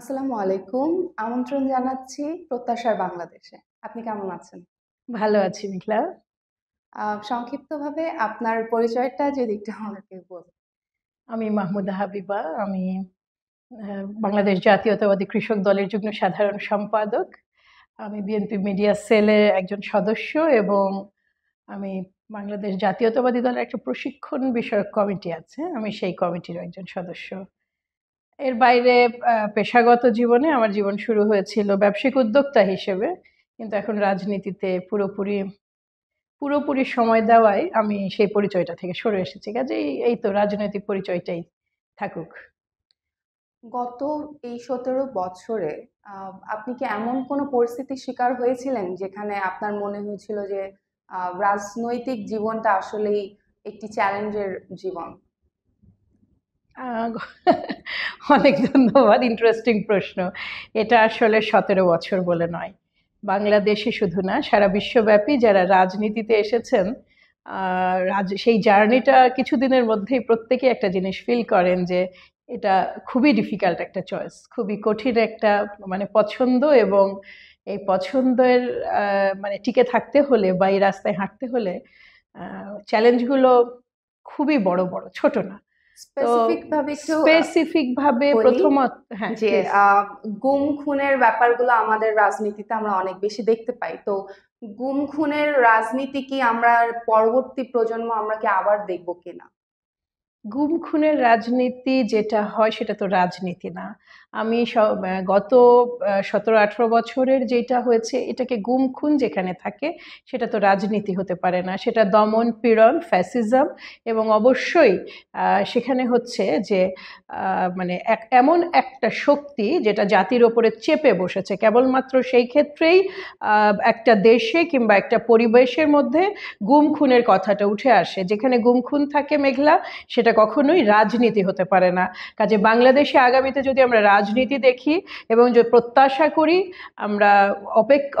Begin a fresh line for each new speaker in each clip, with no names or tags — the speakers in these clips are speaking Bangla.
আসসালামু আলাইকুম। আমন্ত্রণ জানাচ্ছি প্রত্যাশার বাংলাদেশে। আপনি কেমন আছেন?
ভালো আছি মিথিলা।
সংক্ষিপ্তভাবে আপনার পরিচয়টা যদি একটু আমাদেরকে বলতেন।
আমি মাহমুদা হাবিবা। আমি বাংলাদেশ জাতীয়তাবাদী কৃষক দলের যুগ্ম সাধারণ সম্পাদক। আমি বিএনপি মিডিয়া সেলের একজন সদস্য এবং আমি বাংলাদেশ জাতীয়তাবাদী দলের একটা প্রশিক্ষণ বিষয়ক কমিটি আছে, আমি সেই কমিটির একজন সদস্য। এর বাইরে পেশাগত জীবনে আমার জীবন শুরু হয়েছিল ব্যবসায়িক উদ্যোক্তা হিসেবে, কিন্তু এখন রাজনীতিতে পুরোপুরি পুরোপুরি সময় দেওয়ায় আমি সেই পরিচয়টা থেকে সরে এসেছি। কাজেই এই তো রাজনৈতিক পরিচয়টাই থাকুক।
গত এই ১৭ বছরে আপনি কি এমন কোনো পরিস্থিতির শিকার হয়েছিলেন যেখানে আপনার মনে হয়েছিল যে রাজনৈতিক জীবনটা আসলেই একটি চ্যালেঞ্জের জীবন?
আহ, অনেক ধন্যবাদ, ইন্টারেস্টিং প্রশ্ন। এটা আসলে 17 বছর বলে নয়, বাংলাদেশে শুধু না সারা বিশ্বব্যাপী যারা রাজনীতিতে এসেছেন, সেই জার্নিটা কিছুদিনের মধ্যেই প্রত্যেকে একটা জিনিস ফিল করেন যে এটা খুবই ডিফিকাল্ট একটা চয়েস, খুবই কঠিন একটা মানে পছন্দ, এবং এই পছন্দের মানে টিকে থাকতে হলে বা এই রাস্তায় হাঁটতে হলে চ্যালেঞ্জগুলো খুবই বড় বড়, ছোট না। তো
স্পেসিফিক ভাবে একটু
স্পেসিফিক ভাবে
বলি
প্রথমত, হ্যাঁ
যে
প্লিজ।
গুম খুনের ব্যাপারগুলো আমাদের রাজনীতিতে আমরা অনেক বেশি দেখতে পাই। তো গুম খুনের রাজনীতি কি আমরা পরবর্তী প্রজন্ম আমরা কি আবার দেখবো কিনা?
গুম খুনের রাজনীতি যেটা হয় সেটা তো রাজনীতি না। আমি গত 17-18 বছরের যেটা হয়েছে এটাকে গুম খুন যেখানে থাকে সেটা তো রাজনীতি হতে পারে না, সেটা দমন পীড়ন ফ্যাসিজম। এবং অবশ্যই সেখানে হচ্ছে যে মানে এমন একটা শক্তি যেটা জাতির ওপরে চেপে বসেছে, কেবলমাত্র সেই ক্ষেত্রেই একটা দেশে কিংবা একটা পরিবেশের মধ্যে গুম খুনের কথাটা উঠে আসে। যেখানে গুম খুন থাকে মেঘলা, সেটা কখনোই রাজনীতি হতে পারে না। কাজে বাংলাদেশে আগামীতে যদি আমরা রাজনীতি দেখি এবং যে প্রত্যাশা করি, আমরা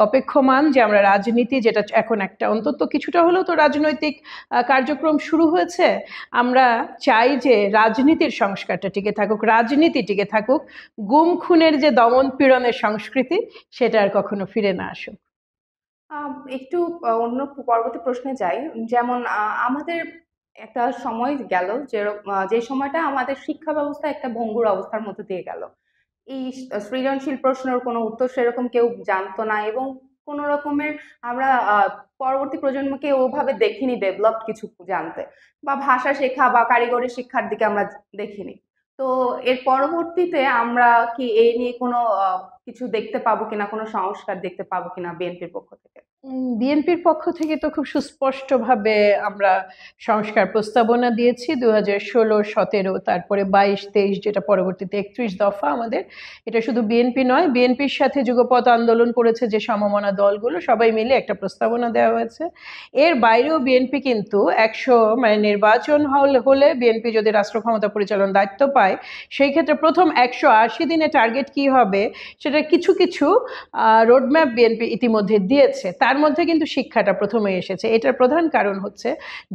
অপেক্ষমান যে আমরা রাজনীতি, যেটা এখন একটা অন্তত কিছুটা হলেও তো রাজনৈতিক কার্যক্রম শুরু হয়েছে, আমরা চাই যে রাজনীতির সংস্কারটা টিকে থাকুক, রাজনীতি টিকে থাকুক, গুম খুনের যে দমন পীড়নের সংস্কৃতি সেটা আর কখনো ফিরে না আসুক।
একটু অন্য পরবর্তী প্রশ্নে যাই। যেমন আমাদের একটা সময় গেল যে সময়টা আমাদের শিক্ষা ব্যবস্থা একটা ভঙ্গুর অবস্থার মধ্যে দিয়ে গেল। এই সৃজনশীল প্রশ্নের কোনো উত্তর সেরকম কেউ জানতো না, এবং কোনো রকমের আমরা পরবর্তী প্রজন্মকে ওভাবে দেখিনি ডেভেলপড কিছু জানতে, বা ভাষা শেখা বা কারিগরি শিক্ষার দিকে আমরা দেখিনি। তো এর পরবর্তীতে আমরা কি এই নিয়ে কোনো কিছু দেখতে পাবো কিনা, কোনো সংস্কার দেখতে পাবো কিনা বিএনপির পক্ষ থেকে?
বিএনপির পক্ষ থেকে তো খুব সুস্পষ্টভাবে আমরা সংস্কার প্রস্তাবনা দিয়েছি 2016-17, তারপরে 22-23, যেটা পরবর্তীতে 31 দফা আমাদের। এটা শুধু বিএনপি নয়, বিএনপির সাথে যুগপৎ আন্দোলন করেছে যে সমমনা দলগুলো, সবাই মিলে একটা প্রস্তাবনা দেওয়া হয়েছে। এর বাইরেও বিএনপি কিন্তু 100 মানে নির্বাচন হলে বিএনপি যদি রাষ্ট্র ক্ষমতা পরিচালনার দায়িত্ব পায়, সেই ক্ষেত্রে প্রথম 180 দিনে টার্গেট কি হবে সেটা কিছু কিছু রোডম্যাপ বিএনপি ইতিমধ্যে দিয়েছে। তার মধ্যে কিন্তু শিক্ষাটা প্রথমে এসেছে। এটার প্রধান কারণ হচ্ছে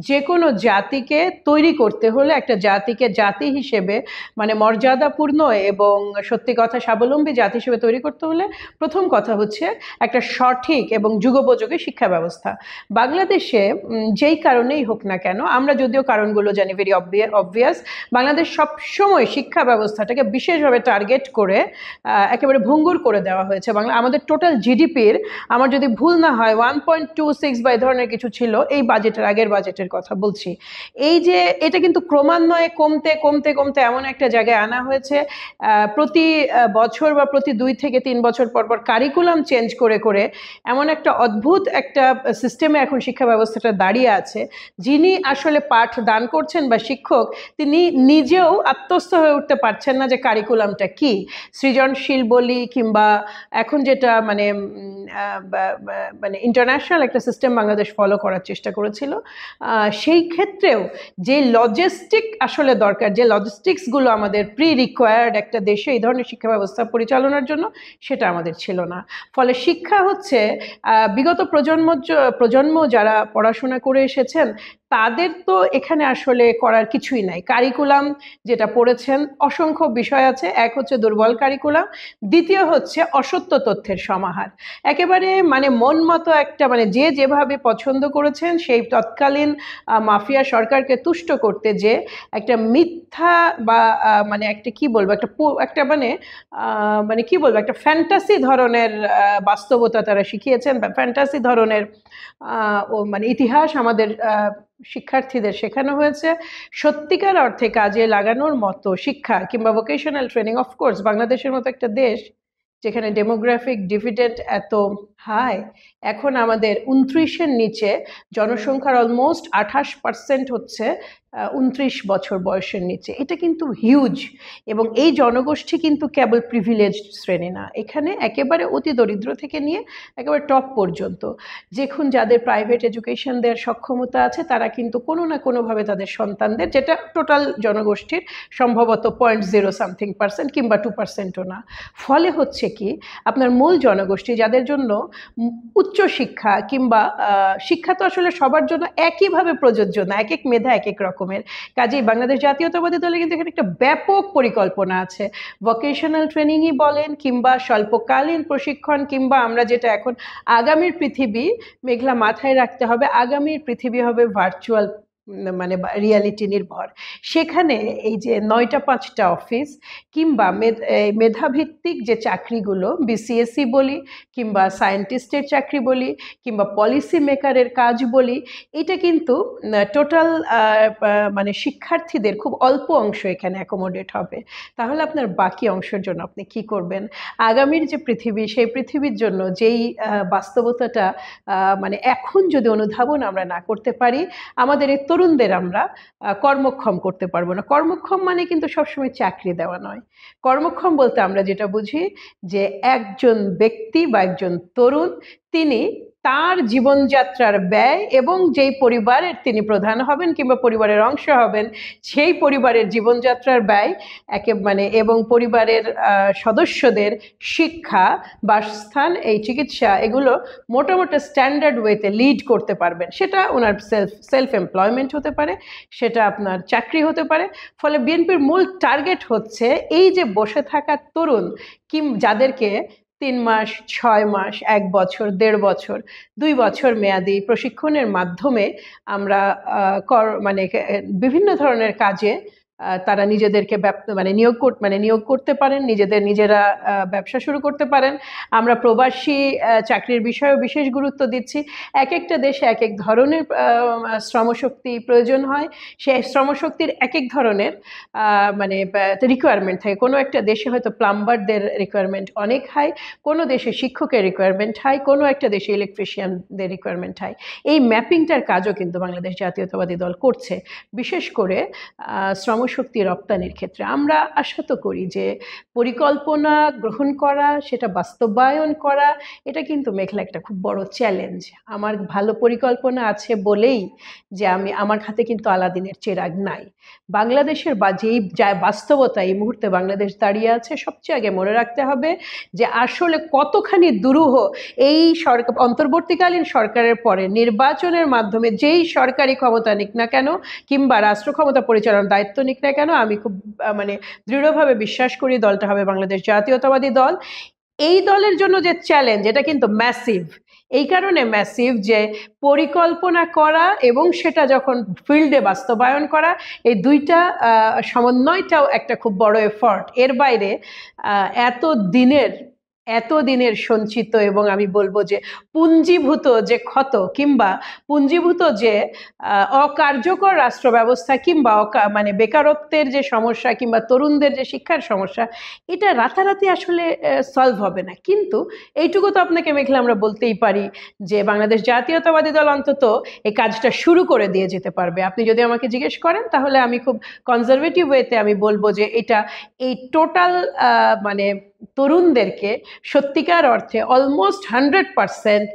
যে কোনো জাতিকে তৈরি করতে হলে, একটা জাতিকে জাতি হিসেবে মানে মর্যাদাপূর্ণ এবং সত্যি কথা স্বাবলম্বী জাতি হিসেবে তৈরি করতে হলে প্রথম কথা হচ্ছে একটা সঠিক এবং যুগোপযোগী শিক্ষা ব্যবস্থা। বাংলাদেশে যেই কারণেই হোক না কেন, আমরা যদিও কারণগুলো জানি ভেরি অবভিয়াস, বাংলাদেশ সবসময় শিক্ষা ব্যবস্থাটাকে বিশেষভাবে টার্গেট করে একেবারে ভঙ্গুর করে দেওয়া হয়েছে। আমাদের টোটাল জিডিপির, আমার যদি ভুল না হয় 1.26 বা এই ধরনের কিছু ছিল, এই বাজেটের আগের বাজেটের কথা বলছি। এই যে এটা কিন্তু ক্রমান্বয়ে কমতে কমতে কমতে এমন একটা জায়গায় আনা হয়েছে, প্রতি বছর বা প্রতি 2 থেকে 3 বছর পর পর কারিকুলাম চেঞ্জ করে করে এমন একটা অদ্ভুত একটা সিস্টেমে এখন শিক্ষা ব্যবস্থাটা দাঁড়িয়ে আছে, যিনি আসলে পাঠ দান করছেন বা শিক্ষক, তিনি নিজেও আত্মস্থ হয়ে উঠতে পারছেন না যে কারিকুলামটা কি। সৃজনশীল বলি কিংবা এখন যেটা মানে মানে ইন্টারন্যাশনাল একটা সিস্টেম বাংলাদেশ ফলো করার চেষ্টা করেছিল। সেই ক্ষেত্রেও যে লজিস্টিক আসলে দরকার, যে লজিস্টিক্সগুলো আমাদের রিকোয়ার্ড একটা দেশে এই ধরনের শিক্ষা ব্যবস্থা পরিচালনার জন্য, সেটা আমাদের ছিল না। ফলে শিক্ষা হচ্ছে বিগত প্রজন্ম যারা পড়াশোনা করে এসেছেন তাদের তো এখানে আসলে করার কিছুই নাই। কারিকুলাম যেটা পড়েছেন, অসংখ্য বিষয় আছে। এক হচ্ছে দুর্বল কারিকুলাম, দ্বিতীয় হচ্ছে অসত্য তথ্যের সমাহার। একেবারে মানে মন মতো একটা, মানে যে যেভাবে পছন্দ করেছেন সেই তৎকালীন মাফিয়া সরকারকে তুষ্ট করতে যে একটা মিথ্যা বা মানে একটা কি বলবো, একটা মানে কি বলবো, একটা ফ্যান্টাসি ধরনের বাস্তবতা তারা শিখিয়েছেন, বা ফ্যান্টাসি ধরনের মানে ইতিহাস আমাদের শিক্ষার্থীদের শেখানো হয়েছে। সত্যিকার অর্থে কাজে লাগানোর মতো শিক্ষা কিংবা ভোকেশনাল ট্রেনিং, অফকোর্স বাংলাদেশের মতো একটা দেশ যেখানে ডেমোগ্রাফিক ডিভিডেন্ড এত হাই, এখন আমাদের 29-এর নিচে জনসংখ্যার অলমোস্ট 28% হচ্ছে 29 বছর বয়সের নিচে। এটা কিন্তু হিউজ। এবং এই জনগোষ্ঠী কিন্তু কেবল প্রিভিলেজড শ্রেণী না, এখানে একেবারে অতি দরিদ্র থেকে নিয়ে একেবারে টপ পর্যন্ত দেখুন, যাদের প্রাইভেট এডুকেশন দেওয়ার সক্ষমতা আছে তারা কিন্তু কোনো না কোনোভাবে তাদের সন্তানদের, যেটা টোটাল জনগোষ্ঠীর সম্ভবত 0.0 কিংবা 2%ও না। ফলে হচ্ছে কি, আপনার মূল জনগোষ্ঠী যাদের জন্য উচ্চশিক্ষা কিংবা শিক্ষা তো আসলে সবার জন্য একইভাবে প্রযোজ্য না, এক এক মেধা এক এক রকমের। কাজেই বাংলাদেশ জাতীয়তাবাদী দলের কিন্তু এখানে একটা ব্যাপক পরিকল্পনা আছে। ভোকেশনাল ট্রেনিংই বলেন কিংবা স্বল্পকালীন প্রশিক্ষণ, কিংবা আমরা যেটা এখন আগামীর পৃথিবী, মেঘলা মাথায় রাখতে হবে, আগামীর পৃথিবী হবে ভার্চুয়াল, মানে রিয়ালিটি নির্ভর। সেখানে এই যে 9টা 5টা অফিস কিংবা মেধাভিত্তিক যে চাকরিগুলো, বিসিএসসি বলি কিংবা সায়েন্টিস্টের চাকরি বলি কিংবা পলিসি মেকারের কাজ বলি, এটা কিন্তু টোটাল মানে শিক্ষার্থীদের খুব অল্প অংশ এখানে অ্যাকোমোডেট হবে। তাহলে আপনার বাকি অংশের জন্য আপনি কি করবেন? আগামীর যে পৃথিবী, সেই পৃথিবীর জন্য যেই বাস্তবতাটা মানে এখন যদি অনুধাবন আমরা না করতে পারি, আমাদের এই তরুণদের আমরা কর্মক্ষম করতে পারবো না। কর্মক্ষম মানে কিন্তু সবসময় চাকরি দেওয়া নয়। কর্মক্ষম বলতে আমরা যেটা বুঝি যে একজন ব্যক্তি বা একজন তরুণ, তিনি তার জীবনযাত্রার ব্যয় এবং যেই পরিবারের তিনি প্রধান হবেন কিংবা পরিবারের অংশ হবেন, সেই পরিবারের জীবনযাত্রার ব্যয় মানে এবং পরিবারের সদস্যদের শিক্ষা, বাসস্থান, এই চিকিৎসা, এগুলো মোটামুটি স্ট্যান্ডার্ড ওয়েতে লিড করতে পারবেন। সেটা ওনার সেলফ এমপ্লয়মেন্ট হতে পারে, সেটা আপনার চাকরি হতে পারে। ফলে বিএনপির মূল টার্গেট হচ্ছে এই যে বসে থাকা তরুণ, যাদেরকে 3 মাস, 6 মাস, 1 বছর, 1.5 বছর, 2 বছর মেয়াদী প্রশিক্ষণের মাধ্যমে আমরা মানে বিভিন্ন ধরনের কাজে তারা নিজেদেরকে নিয়োগ করতে পারেন, নিজেরা ব্যবসা শুরু করতে পারেন। আমরা প্রবাসী চাকরির বিষয়েও বিশেষ গুরুত্ব দিচ্ছি। এক একটা দেশে এক এক ধরনের শ্রমশক্তি প্রয়োজন হয়, সেই শ্রমশক্তির এক এক ধরনের মানে রিকোয়ারমেন্ট থাকে। কোনো একটা দেশে হয়তো প্লাম্বারদের রিকোয়ারমেন্ট অনেক হাই, কোনো দেশে শিক্ষকের রিকোয়ারমেন্ট হাই, কোনো একটা দেশে ইলেকট্রিশিয়ানদের রিকোয়ারমেন্ট হাই। এই ম্যাপিংটার কাজও কিন্তু বাংলাদেশ জাতীয়তাবাদী দল করছে, বিশেষ করে শ্রমশক্তি রপ্তানির ক্ষেত্রে। আমরা আশা তো করি যে পরিকল্পনা গ্রহণ করা, সেটা বাস্তবায়ন করা, এটা কিন্তু মেঘলা একটা খুব বড় চ্যালেঞ্জ। আমার ভালো পরিকল্পনা আছে বলেই যে আমার হাতে কিন্তু আলাদিনের চেরাগ নাই। বাংলাদেশের যেই বাস্তবতা এই মুহূর্তে বাংলাদেশ দাঁড়িয়ে আছে, সবচেয়ে আগে মনে রাখতে হবে যে আসলে কতখানি দুরূহ এই অন্তর্বর্তীকালীন সরকারের পরে নির্বাচনের মাধ্যমে যেই সরকারি ক্ষমতা নিক না কেন কিংবা রাষ্ট্র ক্ষমতা পরিচালনার দায়িত্ব নিক না কেন, আমি খুব মানে দৃঢ়ভাবে বিশ্বাস করি দলটা হবে বাংলাদেশ জাতীয়তাবাদী দল। এই দলের জন্য যে চ্যালেঞ্জ, এটা কিন্তু ম্যাসিভ। এই কারণে ম্যাসিভ যে পরিকল্পনা করা এবং সেটা যখন ফিল্ডে বাস্তবায়ন করা, এই দুইটা সমন্বয়টাও একটা খুব বড় এফর্ট। এর বাইরে এত দিনের সঞ্চিত এবং আমি বলবো যে পুঞ্জীভূত যে ক্ষত কিংবা পুঞ্জীভূত যে অকার্যকর রাষ্ট্র ব্যবস্থা কিংবা মানে বেকারত্বের যে সমস্যা কিংবা তরুণদের যে শিক্ষার সমস্যা, এটা রাতারাতি আসলে সলভ হবে না। কিন্তু এইটুকু তো আপনাকে মেঘলা আমরা বলতেই পারি যে বাংলাদেশ জাতীয়তাবাদী দল অন্তত এই কাজটা শুরু করে দিয়ে যেতে পারবে। আপনি যদি আমাকে জিজ্ঞেস করেন তাহলে আমি খুব কনজারভেটিভ ওয়েতে আমি বলবো যে এটা এই টোটাল মানে তরুণদেরকে সত্যিকার অর্থে অলমোস্ট 100%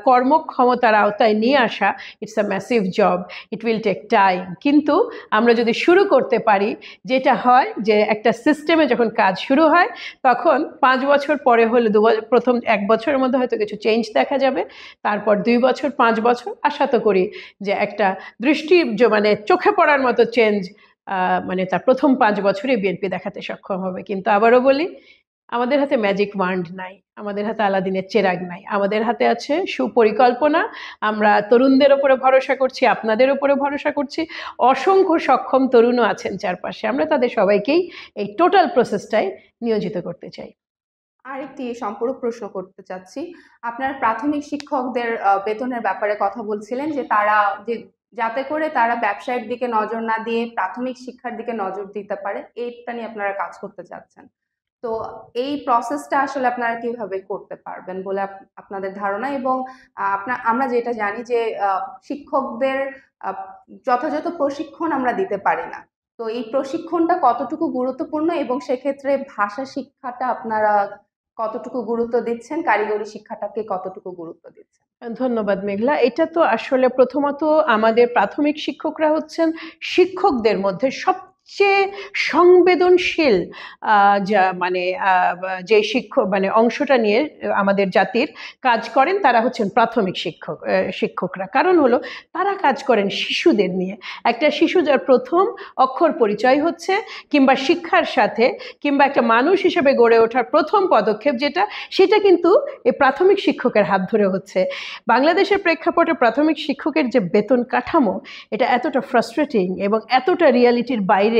কর্মক্ষমতার আওতায় নিয়ে আসা, it's a massive job, it will take time. কিন্তু আমরা যদি শুরু করতে পারি, যেটা হয় যে একটা সিস্টেমে যখন কাজ শুরু হয় তখন 5 বছর পরে হলে প্রথম 1 বছরের মধ্যে হয়তো কিছু চেঞ্জ দেখা যাবে, তারপর 2 বছর 5 বছর আশা তো করি যে একটা মানে চোখে পড়ার মতো চেঞ্জ মানে তার প্রথম 5 বছরে বিএনপি দেখাতে সক্ষম হবে। কিন্তু আবারও বলি, আমাদের হাতে ম্যাজিক ওয়ান্ড নাই, আমাদের হাতে আলাদিনের চেরাগ নাই, আমাদের হাতে আছে সুপরিকল্পনা। আমরা তরুণদের উপরে ভরসা করছি, আপনাদের উপরে ভরসা করছি, অসংখ্য সক্ষম তরুণও আছেন চারপাশে, আমরা তাদের সবাইকেই এই টোটাল প্রসেসটাই নিয়োজিত করতে চাই।
আরেকটি সম্পূরক প্রশ্ন করতে চাচ্ছি, আপনার প্রাথমিক শিক্ষকদের বেতনের ব্যাপারে কথা বলছিলেন যে তারা যাতে করে তারা ব্যবসায়ের দিকে নজর না দিয়ে প্রাথমিক শিক্ষার দিকে নজর দিতে পারে, এইটা নিয়ে আপনারা কাজ করতে চাচ্ছেন। তো এই প্রসেসটা আসলে আপনারা কিভাবে করতে পারবেন বলে আপনাদের ধারণা? এবং আমরা যেটা জানি যে শিক্ষকদের যথাযথ প্রশিক্ষণ আমরা দিতে পারি না, তো এই প্রশিক্ষণটা কতটুকু গুরুত্বপূর্ণ এবং সেক্ষেত্রে ভাষা শিক্ষাটা আপনারা কতটুকু গুরুত্ব দিচ্ছেন, কারিগরি শিক্ষাটাকে কতটুকু গুরুত্ব দিচ্ছেন?
ধন্যবাদ মেঘলা। এটা তো আসলে প্রথমত আমাদের প্রাথমিক শিক্ষকরা হচ্ছেন শিক্ষকদের মধ্যে সবচেয়ে সংবেদনশীল যা মানে যে শিক্ষক মানে অংশটা নিয়ে আমাদের জাতির কাজ করেন, তারা হচ্ছেন প্রাথমিক শিক্ষকরা। কারণ হলো তারা কাজ করেন শিশুদের নিয়ে। একটা শিশু যার প্রথম অক্ষর পরিচয় হচ্ছে, কিংবা শিক্ষার সাথে কিংবা একটা মানুষ হিসেবে গড়ে ওঠার প্রথম পদক্ষেপ যেটা, সেটা কিন্তু এই প্রাথমিক শিক্ষকের হাত ধরে হচ্ছে। বাংলাদেশের প্রেক্ষাপটে প্রাথমিক শিক্ষকের যে বেতন কাঠামো, এটা এতটা ফ্রাস্ট্রেটিং এবং এতটা রিয়ালিটির বাইরে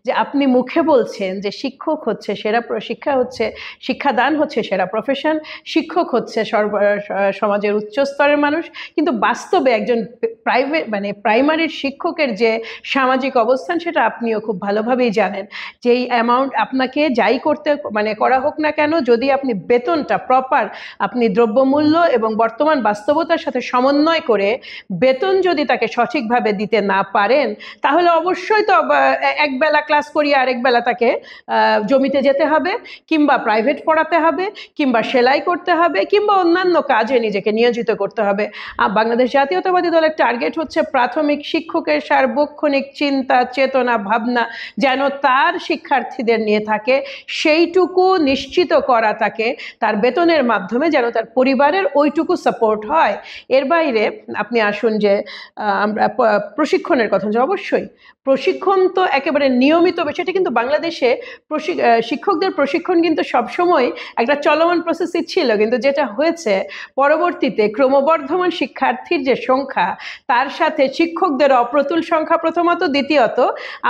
যে আপনি মুখে বলছেন যে শিক্ষক হচ্ছে সেরা, শিক্ষা হচ্ছে, শিক্ষাদান হচ্ছে সেরা প্রফেশন, শিক্ষক হচ্ছে সমাজের উচ্চ স্তরের মানুষ, কিন্তু বাস্তবে একজন প্রাইমারির শিক্ষকের যে সামাজিক অবস্থান সেটা আপনিও খুব ভালোভাবেই জানেন। যেই অ্যামাউন্ট আপনাকে যাই করা হোক না কেন, যদি আপনি বেতনটা প্রপার, আপনি দ্রব্যমূল্য এবং বর্তমান বাস্তবতার সাথে সমন্বয় করে বেতন যদি তাকে সঠিকভাবে দিতে না পারেন, তাহলে অবশ্যই তো একবেলা ক্লাস করিয়ে আরেক বেলা তাকে জমিতে যেতে হবে, কিংবা প্রাইভেট পড়াতে হবে, কিংবা সেলাই করতে হবে, কিংবা অন্যান্য কাজে নিজেকে নিয়োজিত করতে হবে। বাংলাদেশ জাতীয়তাবাদী দলের টার্গেট হচ্ছে প্রাথমিক শিক্ষকের সার্বক্ষণিক চিন্তা, চেতনা, ভাবনা যেন তার শিক্ষার্থীদের নিয়ে থাকে, সেইটুকু নিশ্চিত করা তাকে তার বেতনের মাধ্যমে, যেন তার পরিবারের ওইটুকু সাপোর্ট হয়। এর বাইরে আপনি আসুন যে আমরা প্রশিক্ষণের কথা, যে অবশ্যই প্রশিক্ষণ তো একেবারে নিয়মিত বিষয়টা, কিন্তু বাংলাদেশে শিক্ষকদের প্রশিক্ষণ কিন্তু সবসময় একটা চলমান প্রসেসই ছিল। কিন্তু যেটা হয়েছে পরবর্তীতে, ক্রমবর্ধমান শিক্ষার্থীর যে সংখ্যা, তার সাথে শিক্ষকদের অপ্রতুল সংখ্যা প্রথমত, দ্বিতীয়ত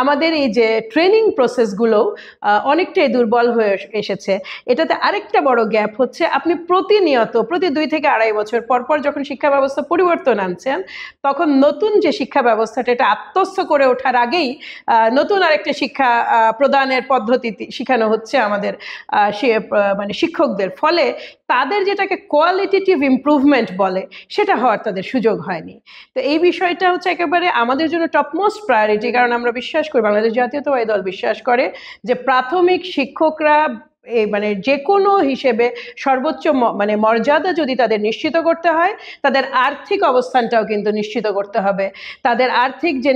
আমাদের এই যে ট্রেনিং প্রসেসগুলো অনেকটাই দুর্বল হয়ে এসেছে। এটাতে আরেকটা বড় গ্যাপ হচ্ছে, আপনি প্রতিনিয়ত প্রতি 2 থেকে 2.5 বছর পর পর যখন শিক্ষা ব্যবস্থা পরিবর্তন আনছেন, তখন নতুন যে শিক্ষা ব্যবস্থাটা, এটা আত্মস্থ করে ওঠার আগেই নতুন আরেকটা শিক্ষা প্রদানের পদ্ধতি শেখানো হচ্ছে আমাদের শিক্ষকদের। ফলে তাদের যেটাকে কোয়ালিটেটিভ ইমপ্রুভমেন্ট বলে, সেটা হওয়ার তাদের সুযোগ হয়নি। তো এই বিষয়টা হচ্ছে একেবারে আমাদের জন্য টপমোস্ট প্রায়োরিটি। কারণ আমরা বিশ্বাস করি, বাংলাদেশ জাতীয়তাবাদী দল বিশ্বাস করে যে প্রাথমিক শিক্ষকরা যে কোনো হিসেবে সর্বোচ্চ মর্যাদা যদি তাদের নিশ্চিত করতে হয়, তাদের আর্থিক অবস্থানটাও কিন্তু নিশ্চিত করতে হবে। তাদের আর্থিক যে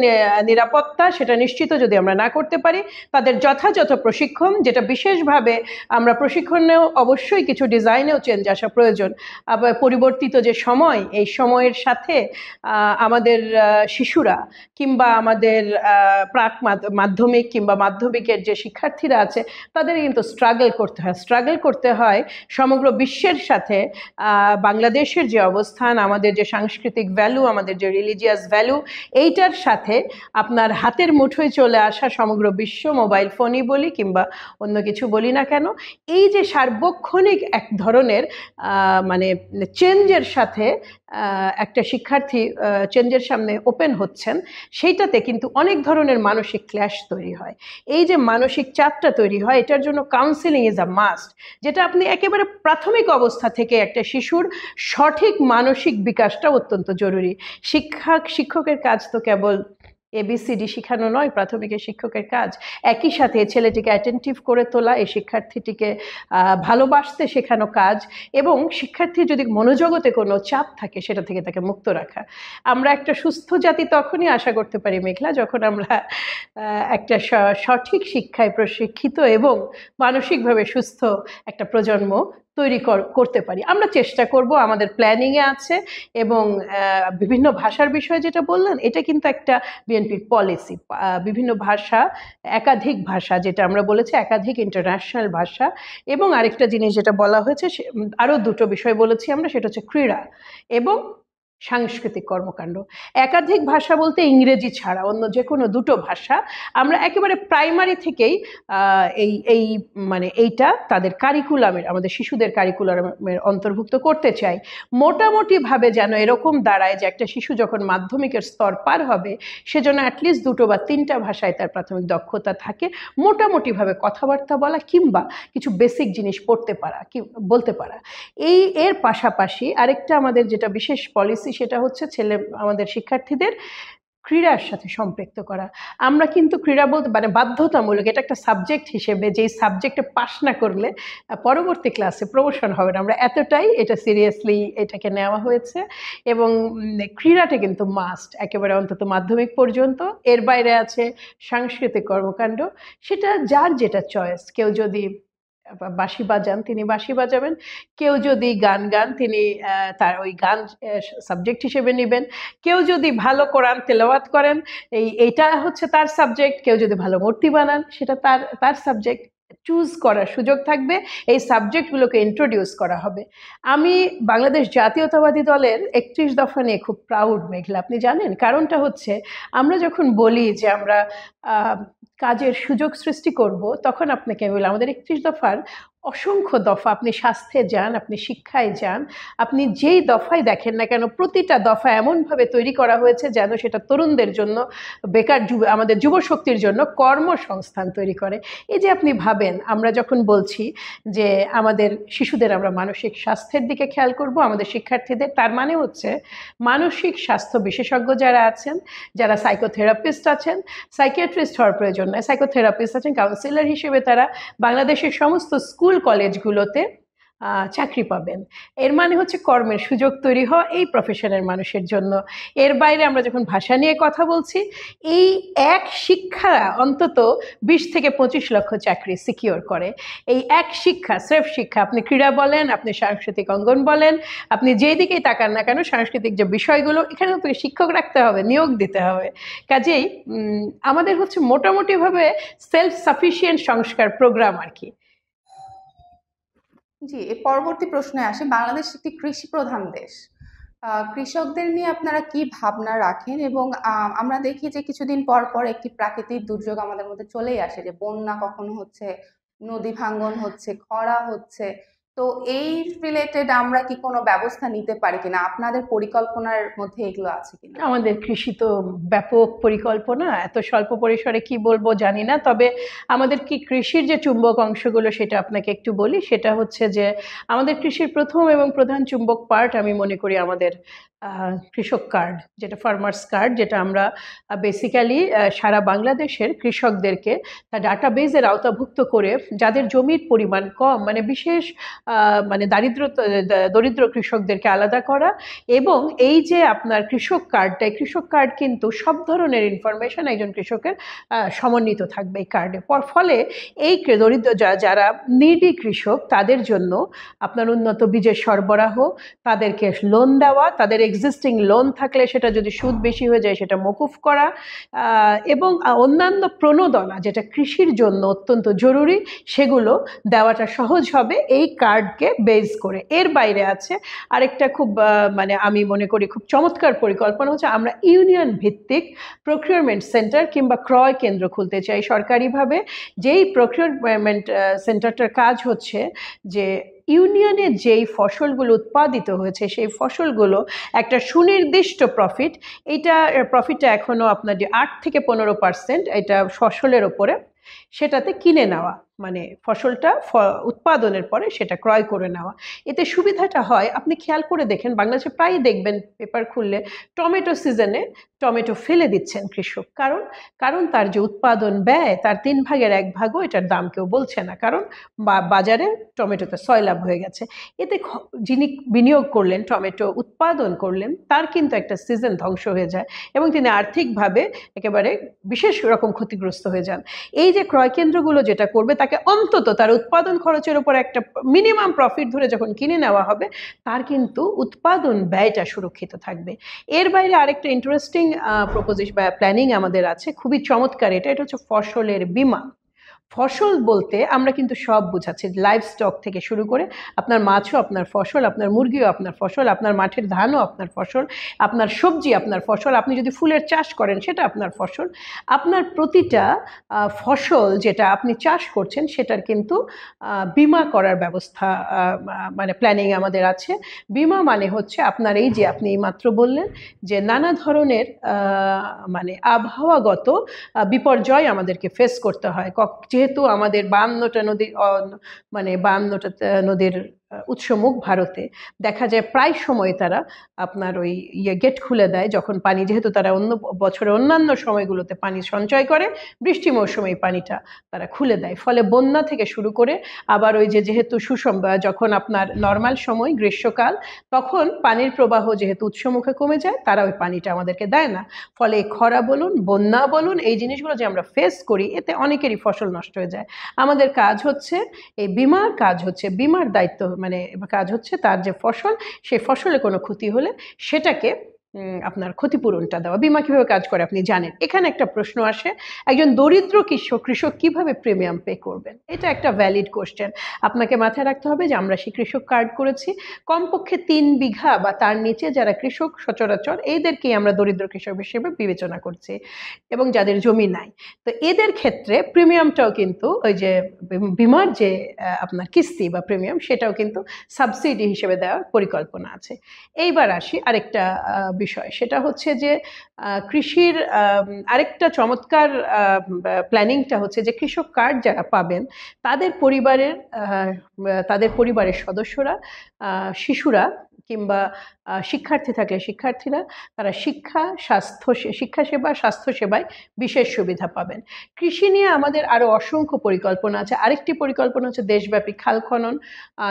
নিরাপত্তা, সেটা নিশ্চিত যদি আমরা না করতে পারি, তাদের যথাযথ প্রশিক্ষণ, যেটা বিশেষভাবে আমরা প্রশিক্ষণেও অবশ্যই কিছু ডিজাইনেও চেঞ্জ আসা প্রয়োজন। আবার পরিবর্তিত যে সময়, এই সময়ের সাথে আমাদের শিশুরা কিংবা আমাদের মাধ্যমিক কিংবা মাধ্যমিকের যে শিক্ষার্থীরা আছে, তাদের কিন্তু স্ট্রাগল করতে হয় সমগ্র বিশ্বের সাথে। বাংলাদেশের যে অবস্থান, আমাদের যে সাংস্কৃতিক ভ্যালু, আমাদের যে রিলিজিয়াস ভ্যালু, এইটার সাথে আপনার হাতের মুঠোয় চলে আসা সমগ্র বিশ্ব, মোবাইল ফোনই বলি কিংবা অন্য কিছু বলি না কেন, এই যে সার্বক্ষণিক এক ধরনের চেঞ্জের সাথে একটা শিক্ষার্থী চেঞ্জের সামনে ওপেন হচ্ছেন, সেইটাতে কিন্তু অনেক ধরনের মানসিক ক্ল্যাশ তৈরি হয়। এই যে মানসিক চাপটা তৈরি হয়, এটার জন্য কাউন্সেলিং ইজ আ মাস্ট, যেটা আপনি একেবারে প্রাথমিক অবস্থা থেকে একটা শিশুর সঠিক মানসিক বিকাশটা অত্যন্ত জরুরি। শিক্ষকের কাজ তো কেবল ABCD শেখানো নয় প্রাথমিকের শিক্ষকের কাজ। একই সাথে ছেলেটিকে অ্যাটেন্টিভ করে তোলা, এই শিক্ষার্থীটিকে ভালোবাসতে শেখানো কাজ, এবং শিক্ষার্থীর যদি মনোজগতে কোনো চাপ থাকে সেটা থেকে তাকে মুক্ত রাখা। আমরা একটা সুস্থ জাতি তখনই আশা করতে পারি মেঘলা, যখন আমরা একটা সঠিক শিক্ষায় প্রশিক্ষিত এবং মানসিকভাবে সুস্থ একটা প্রজন্ম তৈরি করতে পারি। আমরা চেষ্টা করব, আমাদের প্ল্যানিংয়ে আছে। এবং বিভিন্ন ভাষার বিষয়ে যেটা বললেন, এটা কিন্তু একটা বিএনপির পলিসি। বিভিন্ন ভাষা, একাধিক ভাষা, যেটা আমরা বলেছি একাধিক ইন্টারন্যাশনাল ভাষা। এবং আরেকটা জিনিস যেটা বলা হয়েছে, আরও দুটো বিষয় বলেছি আমরা, সেটা হচ্ছে ক্রীড়া এবং সাংস্কৃতিক কর্মকাণ্ড। একাধিক ভাষা বলতে ইংরেজি ছাড়া অন্য যে কোনো দুটো ভাষা আমরা একেবারে প্রাইমারি থেকেই এই মানে এইটা তাদের কারিকুলামের, আমাদের শিশুদের কারিকুলামের অন্তর্ভুক্ত করতে চাই। মোটামুটিভাবে যেন এরকম দাঁড়ায় যে একটা শিশু যখন মাধ্যমিকের স্তর পার হবে সে যেন অ্যাটলিস্ট 2 বা 3টা ভাষায় তার প্রাথমিক দক্ষতা থাকে, মোটামুটিভাবে কথাবার্তা বলা কিংবা কিছু বেসিক জিনিস পড়তে পারা, কি বলতে পারা। এর পাশাপাশি আরেকটা আমাদের যেটা বিশেষ পলিসি, সেটা হচ্ছে আমাদের শিক্ষার্থীদের ক্রীড়ার সাথে সম্পৃক্ত করা। আমরা কিন্তু ক্রীড়া বলতে মানে বাধ্যতামূলক, এটা একটা সাবজেক্ট হিসেবে, যেই সাবজেক্টে পাশ না করলে পরবর্তী ক্লাসে প্রমোশন হবে না, আমরা এতটাই এটা সিরিয়াসলি এটাকে নেওয়া হয়েছে। এবং ক্রীড়াটা কিন্তু মাস্ট একেবারে, অন্তত মাধ্যমিক পর্যন্ত। এর বাইরে আছে সাংস্কৃতিক কর্মকাণ্ড, সেটা যার যেটা চয়েস। কেউ যদি বাঁশি বাজান তিনি বাঁশি বাজাবেন, কেউ যদি গান গান তিনি তার ওই গান সাবজেক্ট হিসেবে নেবেন, কেউ যদি ভালো কোরআন তেলাওয়াত করেন এইটা হচ্ছে তার সাবজেক্ট, কেউ যদি ভালো মূর্তি বানান সেটা তার সাবজেক্ট। চুজ করার সুযোগ থাকবে, এই সাবজেক্টগুলোকে ইন্ট্রোডিউস করা হবে। আমি বাংলাদেশ জাতীয়তাবাদী দলের 31 দফা নিয়ে খুব প্রাউড মেঘলা, আপনি জানেন কারণটা হচ্ছে আমরা যখন বলি যে আমরা কাজের সুযোগ সৃষ্টি করব, তখন আপনাকে বলি আমাদের 31 দফার অসংখ্য দফা, আপনি স্বাস্থ্যে যান, আপনি শিক্ষায় যান, আপনি যেই দফায় দেখেন না কেন, প্রতিটা দফা এমনভাবে তৈরি করা হয়েছে যেন সেটা তরুণদের জন্য, বেকার আমাদের যুবশক্তির জন্য কর্মসংস্থান তৈরি করে। এই যে আপনি ভাবেন, আমরা যখন বলছি যে আমাদের শিশুদের আমরা মানসিক স্বাস্থ্যের দিকে খেয়াল করব, আমাদের শিক্ষার্থীদের, তার মানে হচ্ছে মানসিক স্বাস্থ্য বিশেষজ্ঞ যারা আছেন, যারা সাইকোথেরাপিস্ট আছেন, সাইকিয়াট্রিস্ট হওয়ার প্রয়োজন নয়, সাইকোথেরাপিস্ট আছেন, কাউন্সিলর হিসেবে তারা বাংলাদেশের সমস্ত স্কুল কলেজগুলোতে চাকরি পাবেন। এর মানে হচ্ছে কর্মের সুযোগ তৈরি হওয়া এই প্রফেশনের মানুষের জন্য। এর বাইরে আমরা যখন ভাষা নিয়ে কথা বলছি, এই এক শিক্ষা অন্তত 20 থেকে 25 লক্ষ চাকরি সিকিওর করে। এই এক শিক্ষা, স্রেফ শিক্ষা, আপনি ক্রীড়া বলেন, আপনি সাংস্কৃতিক অঙ্গন বলেন, আপনি যেই দিকেই তাকান না কেন, সাংস্কৃতিক যে বিষয়গুলো, এখানে তো শিক্ষক রাখতে হবে, নিয়োগ দিতে হবে। কাজেই আমাদের হচ্ছে মোটামুটিভাবে সেলফ সাফিসিয়েন্ট সংস্কার প্রোগ্রাম আর কি।
জি, এর পরবর্তী প্রশ্নে আসে, বাংলাদেশ একটি কৃষি প্রধান দেশ, কৃষকদের নিয়ে আপনারা কি ভাবনা রাখেন? এবং আমরা দেখি যে কিছুদিন পর পর একটি প্রাকৃতিক দুর্যোগ আমাদের মধ্যে চলেই আসে, যে বন্যা কখনো হচ্ছে, নদী ভাঙ্গন হচ্ছে, খরা হচ্ছে। তো এই রিলেটেড আমরা কি কোনো ব্যবস্থা নিতে পারি কিনা? আপনাদের পরিকল্পনার মধ্যে এগুলো আছে কিনা?
আমাদের কৃষি তো ব্যাপক পরিকল্পনা, এত স্বল্প পরিসরে কি বলবো জানি না। তবে আমাদের কি কৃষির যে চুম্বক অংশগুলো সেটা আপনাকে একটু বলি। সেটা হচ্ছে যে আমাদের কৃষির প্রথম এবং প্রধান চুম্বক পার্ট আমি মনে করি আমাদের কৃষক কার্ড, যেটা ফার্মার্স কার্ড, যেটা আমরা বেসিক্যালি সারা বাংলাদেশের কৃষকদেরকে ডাটাবেজের আওতাভুক্ত করে, যাদের জমির পরিমাণ কম, মানে বিশেষ মানে দরিদ্র কৃষকদেরকে আলাদা করা। এবং এই যে আপনার কৃষক কার্ডটা, কৃষক কার্ড কিন্তু সব ধরনের ইনফরমেশন একজন কৃষকের সমন্বিত থাকবে এই কার্ডে। ফলে এই দরিদ্র যারা নিডি কৃষক, তাদের জন্য আপনার উন্নত বীজের সরবরাহ, তাদেরকে লোন দেওয়া, তাদের এক্সিস্টিং লোন থাকলে সেটা যদি সুদ বেশি হয়ে যায় সেটা মকুফ করা, এবং অন্যান্য প্রণোদনা যেটা কৃষির জন্য অত্যন্ত জরুরি সেগুলো দেওয়াটা সহজ হবে এই কার্ডকে বেস করে। এর বাইরে আছে আরেকটা খুব মানে আমি মনে করি খুব চমৎকার পরিকল্পনা, হচ্ছে আমরা ইউনিয়ন ভিত্তিক প্রকিউরমেন্ট সেন্টার কিংবা ক্রয় কেন্দ্র খুলতে চাই সরকারিভাবে। যেই প্রকিউরমেন্ট সেন্টারটার কাজ হচ্ছে যে ইউনিয়নে যেই ফসলগুলো উৎপাদিত হয়েছে সেই ফসলগুলো একটা সুনির্দিষ্ট প্রফিটটা এখনও আপনার যে 8 থেকে 15% এটা ফসলের ওপরে, সেটাতে কিনে নেওয়া। মানে ফসলটা উৎপাদনের পরে সেটা ক্রয় করে নেওয়া। এতে সুবিধাটা হয়, আপনি খেয়াল করে দেখেন বাংলাদেশে প্রায়ই দেখবেন পেপার খুললে টমেটো সিজনে টমেটো ফেলে দিচ্ছেন কৃষক। কারণ কারণ তার যে উৎপাদন ব্যয় তার 1/3 এটার দাম কেউ বলছে না, কারণ বাজারে টমেটোতে সয়লাভ হয়ে গেছে। এতে যিনি বিনিয়োগ করলেন, টমেটো উৎপাদন করলেন, তার কিন্তু একটা সিজন ধ্বংস হয়ে যায় এবং তিনি আর্থিকভাবে একেবারে বিশেষ রকম ক্ষতিগ্রস্ত হয়ে যান। এই যে ক্রয় কেন্দ্রগুলো যেটা করবে, তাকে অন্তত তার উৎপাদন খরচের উপর একটা মিনিমাম প্রফিট ধরে যখন কিনে নেওয়া হবে, তার কিন্তু উৎপাদন ব্যয়টা সুরক্ষিত থাকবে। এর বাইরে আরেকটা ইন্টারেস্টিং প্রপোজিশন বা প্ল্যানিং আমাদের আছে, খুবই চমৎকার। এটা হচ্ছে ফসলের বীমা। ফসল বলতে আমরা কিন্তু সব বোঝাচ্ছি, লাইভ স্টক থেকে শুরু করে আপনার মাছও আপনার ফসল, আপনার মুরগিও আপনার ফসল, আপনার মাঠের ধানও আপনার ফসল, আপনার সবজি আপনার ফসল, আপনি যদি ফুলের চাষ করেন সেটা আপনার ফসল। আপনার প্রতিটা ফসল যেটা আপনি চাষ করছেন সেটার কিন্তু বীমা করার ব্যবস্থা মানে প্ল্যানিং আমাদের আছে। বীমা মানে হচ্ছে আপনার এই যে আপনি এইমাত্র বললেন যে নানা ধরনের মানে আবহাওয়াগত বিপর্যয় আমাদেরকে ফেস করতে হয়, যেহেতু আমাদের 52টা নদী মানে 52টা নদীর উৎসমুখ ভারতে, দেখা যায় প্রায় সময় তারা আপনার ওই গেট খুলে দেয় যখন পানি, যেহেতু তারা অন্য বছরে অন্যান্য সময়গুলোতে পানি সঞ্চয় করে, বৃষ্টি মৌসুমে এই পানিটা তারা খুলে দেয়। ফলে বন্যা থেকে শুরু করে আবার ওই যে যেহেতু যখন আপনার নর্মাল সময় গ্রীষ্মকাল, তখন পানির প্রবাহ যেহেতু উৎসমুখে কমে যায়, তারা ওই পানিটা আমাদেরকে দেয় না। ফলে খরা বলুন, বন্যা বলুন, এই জিনিসগুলো যে আমরা ফেস করি, এতে অনেকেরই ফসল নষ্ট হয়ে যায়। আমাদের কাজ হচ্ছে এই বীমার কাজ হচ্ছে, বীমার দায়িত্ব মানে কাজ হচ্ছে তার যে ফসল, সেই ফসলে কোনো ক্ষতি হলে সেটাকে আপনার ক্ষতিপূরণটা দেওয়া। বীমা কিভাবে কাজ করে আপনি জানেন। এখানে একটা প্রশ্ন আসে, একজন দরিদ্র কৃষক কিভাবে প্রিমিয়াম পে করবেন? এটা একটা ভ্যালিড কোশ্চেন। আপনাকে মাথায় রাখতে হবে যে আমরা সেই কৃষক কার্ড করেছি, কমপক্ষে 3 বিঘা বা তার নিচে যারা কৃষক সচরাচর, এদেরকেই আমরা দরিদ্র কৃষক হিসেবে বিবেচনা করছি, এবং যাদের জমি নাই। তো এদের ক্ষেত্রে প্রিমিয়ামটাও কিন্তু ওই যে বীমার যে আপনার কিস্তি বা প্রিমিয়াম, সেটাও কিন্তু সাবসিডি হিসেবে দেওয়ার পরিকল্পনা আছে। এইবার আসি আরেকটা বিষয়, সেটা হচ্ছে যে কৃষির আরেকটা চমৎকার প্ল্যানিংটা হচ্ছে যে কৃষক কার্ড যারা পাবেন তাদের পরিবারের সদস্যরা, শিশুরা কিংবা শিক্ষার্থী থাকলে শিক্ষার্থীরা, তারা শিক্ষাসেবা, স্বাস্থ্যসেবায় বিশেষ সুবিধা পাবেন। কৃষি নিয়ে আমাদের আরও অসংখ্য পরিকল্পনা আছে। আরেকটি পরিকল্পনা হচ্ছে দেশব্যাপী খাল খনন,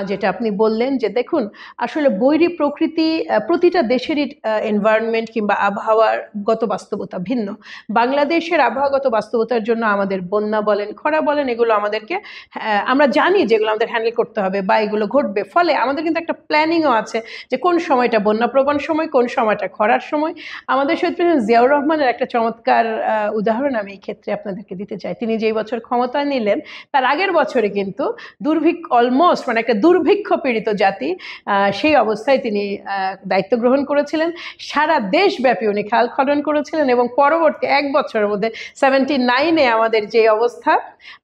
যেটা আপনি বললেন যে দেখুন আসলে বৈরী প্রকৃতি, প্রতিটা দেশেরই এনভায়রনমেন্ট কিংবা আবহাওয়াগত বাস্তবতা ভিন্ন। বাংলাদেশের আবহাওয়াগত বাস্তবতার জন্য আমাদের বন্যা বলেন, খরা বলেন, এগুলো আমাদেরকে আমরা জানি যেগুলো আমাদের হ্যান্ডেল করতে হবে বা এগুলো ঘটবে। ফলে আমাদের কিন্তু একটা প্ল্যানিংও আছে যে কোন সময়টা বন্যাপ্রবণ সময়, কোন সময়টা খরার সময়। আমাদের শহীদ প্রেসিডেন্ট জিয়াউর রহমানের একটা চমৎকার উদাহরণ আমি এই ক্ষেত্রে আপনাদেরকে দিতে চাই। তিনি যেই বছর ক্ষমতায় নিলেন, তার আগের বছরে কিন্তু অলমোস্ট মানে একটা দুর্ভিক্ষ পীড়িত জাতি, সেই অবস্থায় তিনি দায়িত্ব গ্রহণ করেছিলেন। সারা দেশব্যাপী উনি খাল খনন করেছিলেন এবং পরবর্তী 1 বছরের মধ্যে 79-এ আমাদের যে অবস্থা,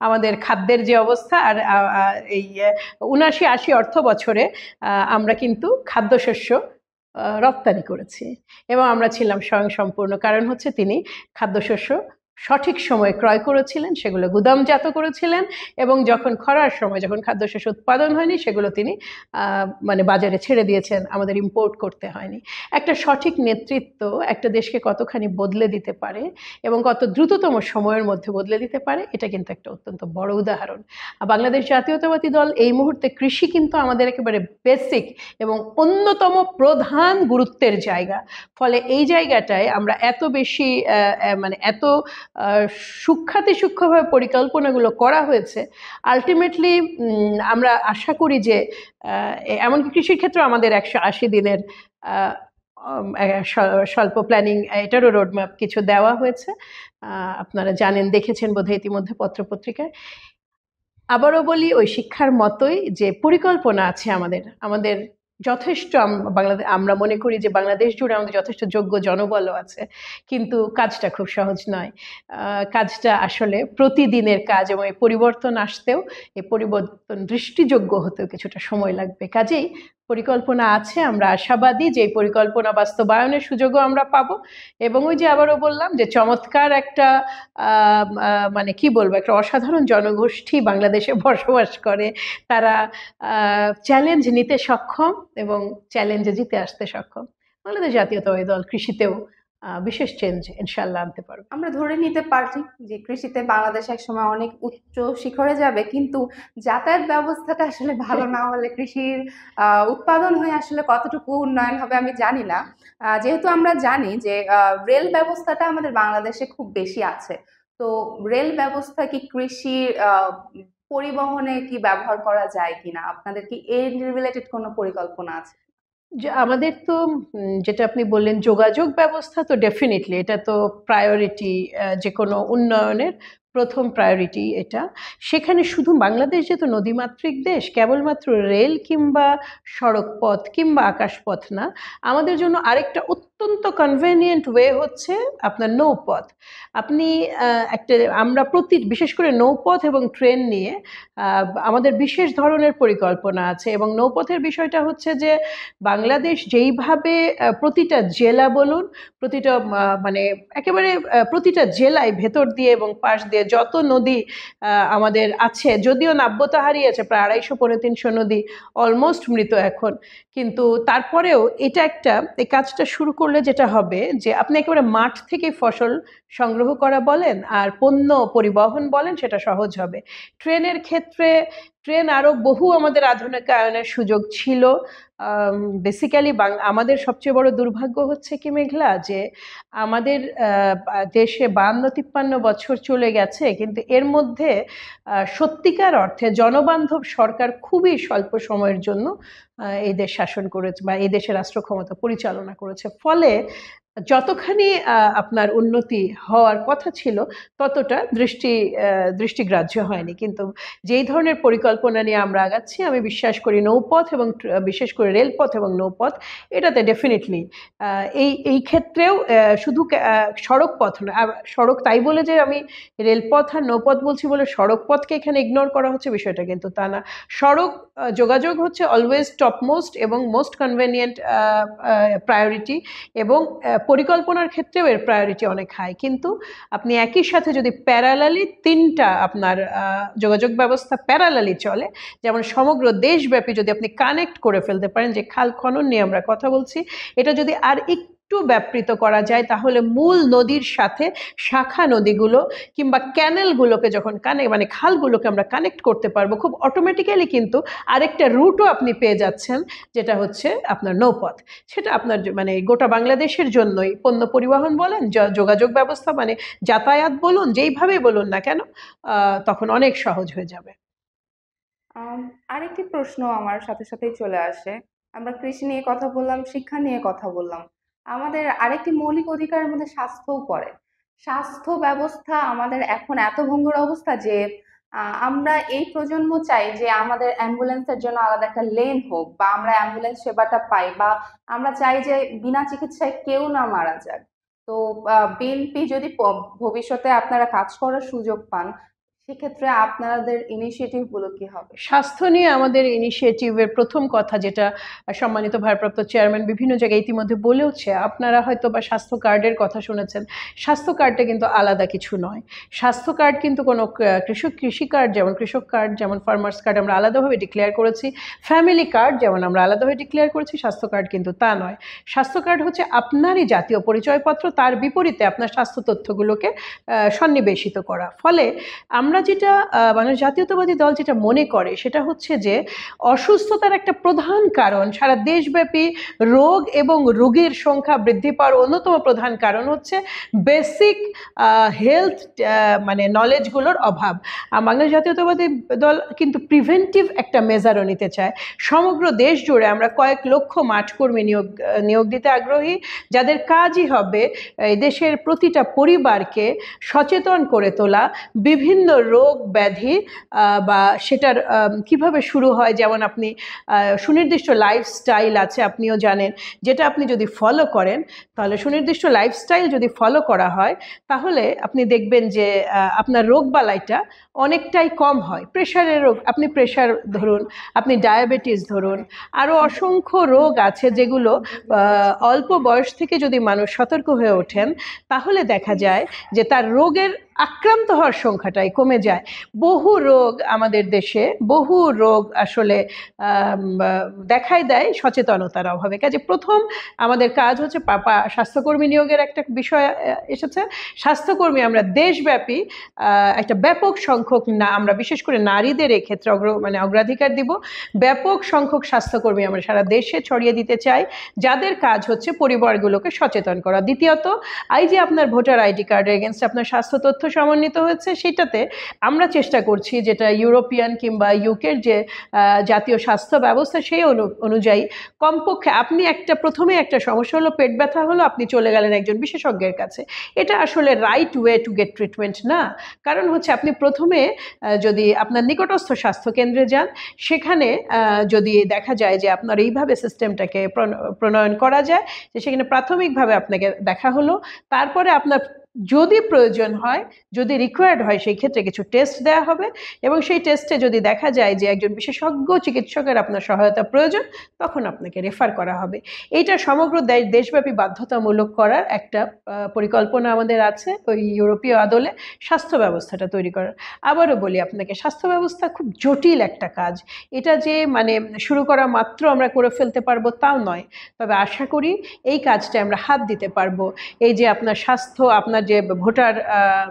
আমাদের খাদ্যের যে অবস্থা, আর এই 79-80 অর্থ বছরে আমরা কিন্তু খাদ্যশস্য রপ্তানি করেছি এবং আমরা ছিলাম স্বয়ংসম্পূর্ণ। কারণ হচ্ছে তিনি খাদ্যশস্য সঠিক সময়ে ক্রয় করেছিলেন, সেগুলো গুদামজাত করেছিলেন, এবং যখন খরার সময় যখন খাদ্যশস্য উৎপাদন হয়নি, সেগুলো তিনি মানে বাজারে ছেড়ে দিয়েছেন, আমাদের ইম্পোর্ট করতে হয়নি। একটা সঠিক নেতৃত্ব একটা দেশকে কতখানি বদলে দিতে পারে এবং কত দ্রুততম সময়ের মধ্যে বদলে দিতে পারে, এটা কিন্তু একটা অত্যন্ত বড় উদাহরণ। বাংলাদেশ জাতীয়তাবাদী দল এই মুহূর্তে কৃষি কিন্তু আমাদের একেবারে বেসিক এবং অন্যতম প্রধান গুরুত্বের জায়গা। ফলে এই জায়গাটায় আমরা এত বেশি মানে এত সূক্ষ্মভাবে পরিকল্পনাগুলো করা হয়েছে। আলটিমেটলি আমরা আশা করি যে এমনকি কৃষির ক্ষেত্রে আমাদের 180 দিনের স্বল্প প্ল্যানিং, এটারও রোডম্যাপ কিছু দেওয়া হয়েছে, আপনারা জানেন, দেখেছেন বোধহয় ইতিমধ্যে পত্রপত্রিকায়। আবারও বলি, ওই শিক্ষার মতোই যে পরিকল্পনা আছে আমাদের যথেষ্ট। আমরা মনে করি যে বাংলাদেশ জুড়ে আমাদের যথেষ্ট যোগ্য জনবলও আছে, কিন্তু কাজটা খুব সহজ নয়। কাজটা আসলে প্রতিদিনের কাজ এবং এই পরিবর্তন আসতেও, এই পরিবর্তন দৃষ্টিযোগ্য হতেও কিছুটা সময় লাগবে। কাজেই পরিকল্পনা আছে, আমরা আশাবাদী যে এই পরিকল্পনা বাস্তবায়নের সুযোগও আমরা পাবো। এবং ওই যে আবারও বললাম যে চমৎকার একটা মানে কি বলবো, একটা অসাধারণ জনগোষ্ঠী বাংলাদেশে বসবাস করে, তারা চ্যালেঞ্জ নিতে সক্ষম এবং চ্যালেঞ্জে জিতে আসতে সক্ষম। বাংলাদেশ জাতীয়তাবাদী দল কৃষিতেও বিশেষ চেঞ্জ ইনশাল্লাহ আনতে পারবে।
আমরা ধরে নিতে পারি যে কৃষিতে বাংলাদেশ একসময় অনেক উচ্চ শিখরে যাবে, কিন্তু যাতায়াত ব্যবস্থাটা আসলে ভালো না হলে কৃষির উৎপাদন হয়ে আসলে কতটুকু উন্নয়ন হবে আমি জানি না। যেহেতু আমরা জানি যে রেল ব্যবস্থাটা আমাদের বাংলাদেশে খুব বেশি আছে, তো রেল ব্যবস্থা কি কৃষির পরিবহনে কি ব্যবহার করা যায় কিনা, আপনাদের কি এর রিলেটেড কোনো পরিকল্পনা আছে?
যে আমাদের তো যেটা আপনি বললেন যোগাযোগ ব্যবস্থা, তো ডেফিনেটলি এটা তো প্রায়োরিটি, যে কোনো উন্নয়নের প্রথম প্রায়োরিটি এটা। সেখানে শুধু বাংলাদেশ যেহেতু নদীমাতৃক দেশ, কেবলমাত্র রেল কিংবা সড়ক পথ কিংবা আকাশপথ না, আমাদের জন্য আরেকটা অত্যন্ত কনভেনিয়েন্ট ওয়ে হচ্ছে আপনার নৌপথ। আপনি একটা আমরা বিশেষ করে নৌপথ এবং ট্রেন নিয়ে আমাদের বিশেষ ধরনের পরিকল্পনা আছে। এবং নৌপথের বিষয়টা হচ্ছে যে বাংলাদেশ যেইভাবে প্রতিটা জেলা বলুন, প্রতিটা মানে একেবারে প্রতিটা জেলায় ভেতর দিয়ে এবং পাশ দিয়ে যত নদী আমাদের আছে, যদিও নাব্যতা হারিয়েছে, প্রায় 250-300 নদী অলমোস্ট মৃত এখন, কিন্তু তারপরেও এটা একটা, এই কাজটা শুরু করলে যেটা হবে যে আপনি একেবারে মাঠ থেকে ফসল সংগ্রহ করা বলেন আর পণ্য পরিবহন বলেন, সেটা সহজ হবে। ট্রেনের ক্ষেত্রে ট্রেন আরও বহু আমাদের আধুনিকায়নের সুযোগ ছিল। বেসিক্যালি আমাদের সবচেয়ে বড় দুর্ভাগ্য হচ্ছে কি মেঘলা, যে আমাদের দেশে 52-53 বছর চলে গেছে, কিন্তু এর মধ্যে সত্যিকার অর্থে জনবান্ধব সরকার খুবই স্বল্প সময়ের জন্য এই দেশ শাসন করেছে বা এই দেশের রাষ্ট্র ক্ষমতা পরিচালনা করেছে। ফলে যতখানি আপনার উন্নতি হওয়ার কথা ছিল ততটা দৃষ্টিগ্রাহ্য হয়নি। কিন্তু যেই ধরনের পরিকল্পনা নিয়ে আমরা আগাচ্ছি, আমি বিশ্বাস করি নৌপথ এবং বিশেষ করে রেলপথ এবং নৌপথ, এটাতে ডেফিনেটলি এই ক্ষেত্রেও শুধু সড়ক পথ না, সড়ক তাই বলে যে আমি রেলপথ আর নৌপথ বলছি বলে সড়ক পথকে এখানে ইগনোর করা হচ্ছে বিষয়টা কিন্তু তা না। সড়ক যোগাযোগ হচ্ছে অলওয়েজ টপমোস্ট এবং মোস্ট কনভেনিয়েন্ট প্রায়োরিটি, এবং পরিকল্পনার ক্ষেত্রেও এর প্রায়োরিটি অনেক হাই। কিন্তু আপনি একই সাথে যদি প্যারালালি তিনটা আপনার যোগাযোগ ব্যবস্থা প্যারালালি চলে, যেমন সমগ্র দেশব্যাপী যদি আপনি কানেক্ট করে ফেলতে পারেন, যে খাল খনন নিয়ে আমরা কথা বলছি, এটা যদি আর একটু ব্যাপৃত করা যায়, তাহলে মূল নদীর সাথে শাখা নদীগুলো কিংবা ক্যানেলগুলোকে যখন মানে খালগুলোকে আমরা কানেক্ট করতে পারবো খুব অটোমেটিক্যালি, কিন্তু আরেকটা রুটও আপনি পেয়ে যাচ্ছেন, যেটা হচ্ছে আপনার নৌপথ। সেটা আপনার মানে গোটা বাংলাদেশের জন্যই পণ্য পরিবহন বলেন, যোগাযোগ ব্যবস্থা মানে যাতায়াত বলুন, যেইভাবেই বলুন না কেন, তখন অনেক সহজ হয়ে যাবে।
আরেকটি প্রশ্ন আমার সাথে সাথেই চলে আসে। আমরা কৃষি নিয়ে কথা বললাম, শিক্ষা নিয়ে কথা বললাম, আমাদের আরেকটি মৌলিক অধিকারের মধ্যে স্বাস্থ্যও পড়ে। স্বাস্থ্য ব্যবস্থা আমাদের এখন এত ভঙ্গুর অবস্থা যে আমরা এই প্রজন্ম চাই যে আমাদের অ্যাম্বুলেন্সের জন্য আলাদা একটা লেন হোক, বা আমরা অ্যাম্বুলেন্স সেবাটা পাই, বা আমরা চাই যে বিনা চিকিৎসায় কেউ না মারা যাক। তো বিএনপি যদি ভবিষ্যতে আপনারা কাজ করার সুযোগ পান, সেক্ষেত্রে আপনাদের ইনিশিয়েটিভ গুলো কি হবে?
স্বাস্থ্য নিয়ে আমাদের ইনিশিয়েটিভের প্রথম কথা, যেটা সম্মানিত ভারপ্রাপ্ত চেয়ারম্যান বিভিন্ন জায়গায় ইতিমধ্যে বলেওছে, আপনারা হয়তো বা স্বাস্থ্য কার্ডের কথা শুনেছেন। স্বাস্থ্য কার্ডটা কিন্তু আলাদা কিছু নয়। স্বাস্থ্য কার্ড কিন্তু কোনো কৃষি কার্ড যেমন কৃষক কার্ড, যেমন ফার্মার্স কার্ড আমরা আলাদাভাবে ডিক্লেয়ার করেছি, ফ্যামিলি কার্ড যেমন আমরা আলাদাভাবে ডিক্লেয়ার করেছি, স্বাস্থ্য কার্ড কিন্তু তা নয়। স্বাস্থ্য কার্ড হচ্ছে আপনারই জাতীয় পরিচয়পত্র, তার বিপরীতে আপনার স্বাস্থ্য তথ্যগুলোকে সন্নিবেশিত করা। ফলে আমরা যেটা বাংলাদেশ জাতীয়তাবাদী দল যেটা মনে করে, সেটা হচ্ছে যে অসুস্থতার একটা প্রধান কারণ, সারা দেশব্যাপী রোগ এবং রোগীর সংখ্যা বৃদ্ধি পাওয়ার অন্যতম প্রধান কারণ হচ্ছে বেসিক হেলথ মানে নলেজগুলোর অভাব। বাংলাদেশ জাতীয়তাবাদী দল কিন্তু প্রিভেন্টিভ একটা মেজারও নিতে চায়। সমগ্র দেশ জুড়ে আমরা কয়েক লক্ষ মাঠকর্মী নিয়োগ দিতে আগ্রহী, যাদের কাজই হবে এই দেশের প্রতিটা পরিবারকে সচেতন করে তোলা, বিভিন্ন রোগ ব্যাধি বা সেটার কিভাবে শুরু হয়, যেমন আপনি সুনির্দিষ্ট লাইফস্টাইল আছে আপনিও জানেন, যেটা আপনি যদি ফলো করেন, তাহলে সুনির্দিষ্ট লাইফস্টাইল যদি ফলো করা হয় তাহলে আপনি দেখবেন যে আপনার রোগবালাইটা অনেকটাই কম হয়। প্রেশারের রোগ, আপনি প্রেশার ধরুন, আপনি ডায়াবেটিস ধরুন, আরও অসংখ্য রোগ আছে যেগুলো অল্প বয়স থেকে যদি মানুষ সতর্ক হয়ে ওঠেন তাহলে দেখা যায় যে তার রোগের আক্রান্ত হওয়ার সংখ্যাটাই কমে যায়। বহু রোগ আমাদের দেশে, বহু রোগ আসলে দেখাই দেয় সচেতনতার অভাবে। কাজে প্রথম আমাদের কাজ হচ্ছে স্বাস্থ্যকর্মী নিয়োগের একটা বিষয় এসেছে। স্বাস্থ্যকর্মী আমরা দেশব্যাপী একটা ব্যাপক সংখ্যক, আমরা বিশেষ করে নারীদের এক্ষেত্রে অগ্রাধিকার দিব। ব্যাপক সংখ্যক স্বাস্থ্যকর্মী আমরা সারা দেশে ছড়িয়ে দিতে চাই, যাদের কাজ হচ্ছে পরিবারগুলোকে সচেতন করা। দ্বিতীয়ত, এই যে আপনার ভোটার আইডি কার্ডের এগেনস্ট আপনার স্বাস্থ্য তথ্য সমন্বিত হয়েছে, সেটাতে আমরা চেষ্টা করছি যেটা ইউরোপিয়ান কিংবা ইউকের যে জাতীয় স্বাস্থ্য ব্যবস্থা সেই অনুযায়ী কমপক্ষে আপনি প্রথমে একটা সমস্যা হলো, পেট ব্যথা হলো, আপনি চলে গেলেন একজন বিশেষজ্ঞের কাছে, এটা আসলে right way to get treatment না। কারণ হচ্ছে আপনি প্রথমে যদি আপনার নিকটস্থ স্বাস্থ্যকেন্দ্রে যান, সেখানে যদি দেখা যায় যে আপনার এইভাবে সিস্টেমটাকে প্রণয়ন করা যায় যে সেখানে প্রাথমিকভাবে আপনাকে দেখা হলো, তারপরে আপনার যদি প্রয়োজন হয়, যদি রিকোয়ার্ড হয়, সেই ক্ষেত্রে কিছু টেস্ট দেওয়া হবে এবং সেই টেস্টে যদি দেখা যায় যে একজন বিশেষজ্ঞ চিকিৎসকের আপনার সহায়তা প্রয়োজন, তখন আপনাকে রেফার করা হবে। এইটা সমগ্র দেশব্যাপী বাধ্যতামূলক করার একটা পরিকল্পনা আমাদের আছে ওই ইউরোপীয় আদলে স্বাস্থ্য ব্যবস্থাটা তৈরি করার। আবারও বলি আপনাকে, স্বাস্থ্য ব্যবস্থা খুব জটিল একটা কাজ। এটা যে শুরু করা মাত্র আমরা করে ফেলতে পারবো তাও নয়, তবে আশা করি এই কাজটা আমরা হাত দিতে পারবো। এই যে আপনার স্বাস্থ্য, আপনার যে ভোটার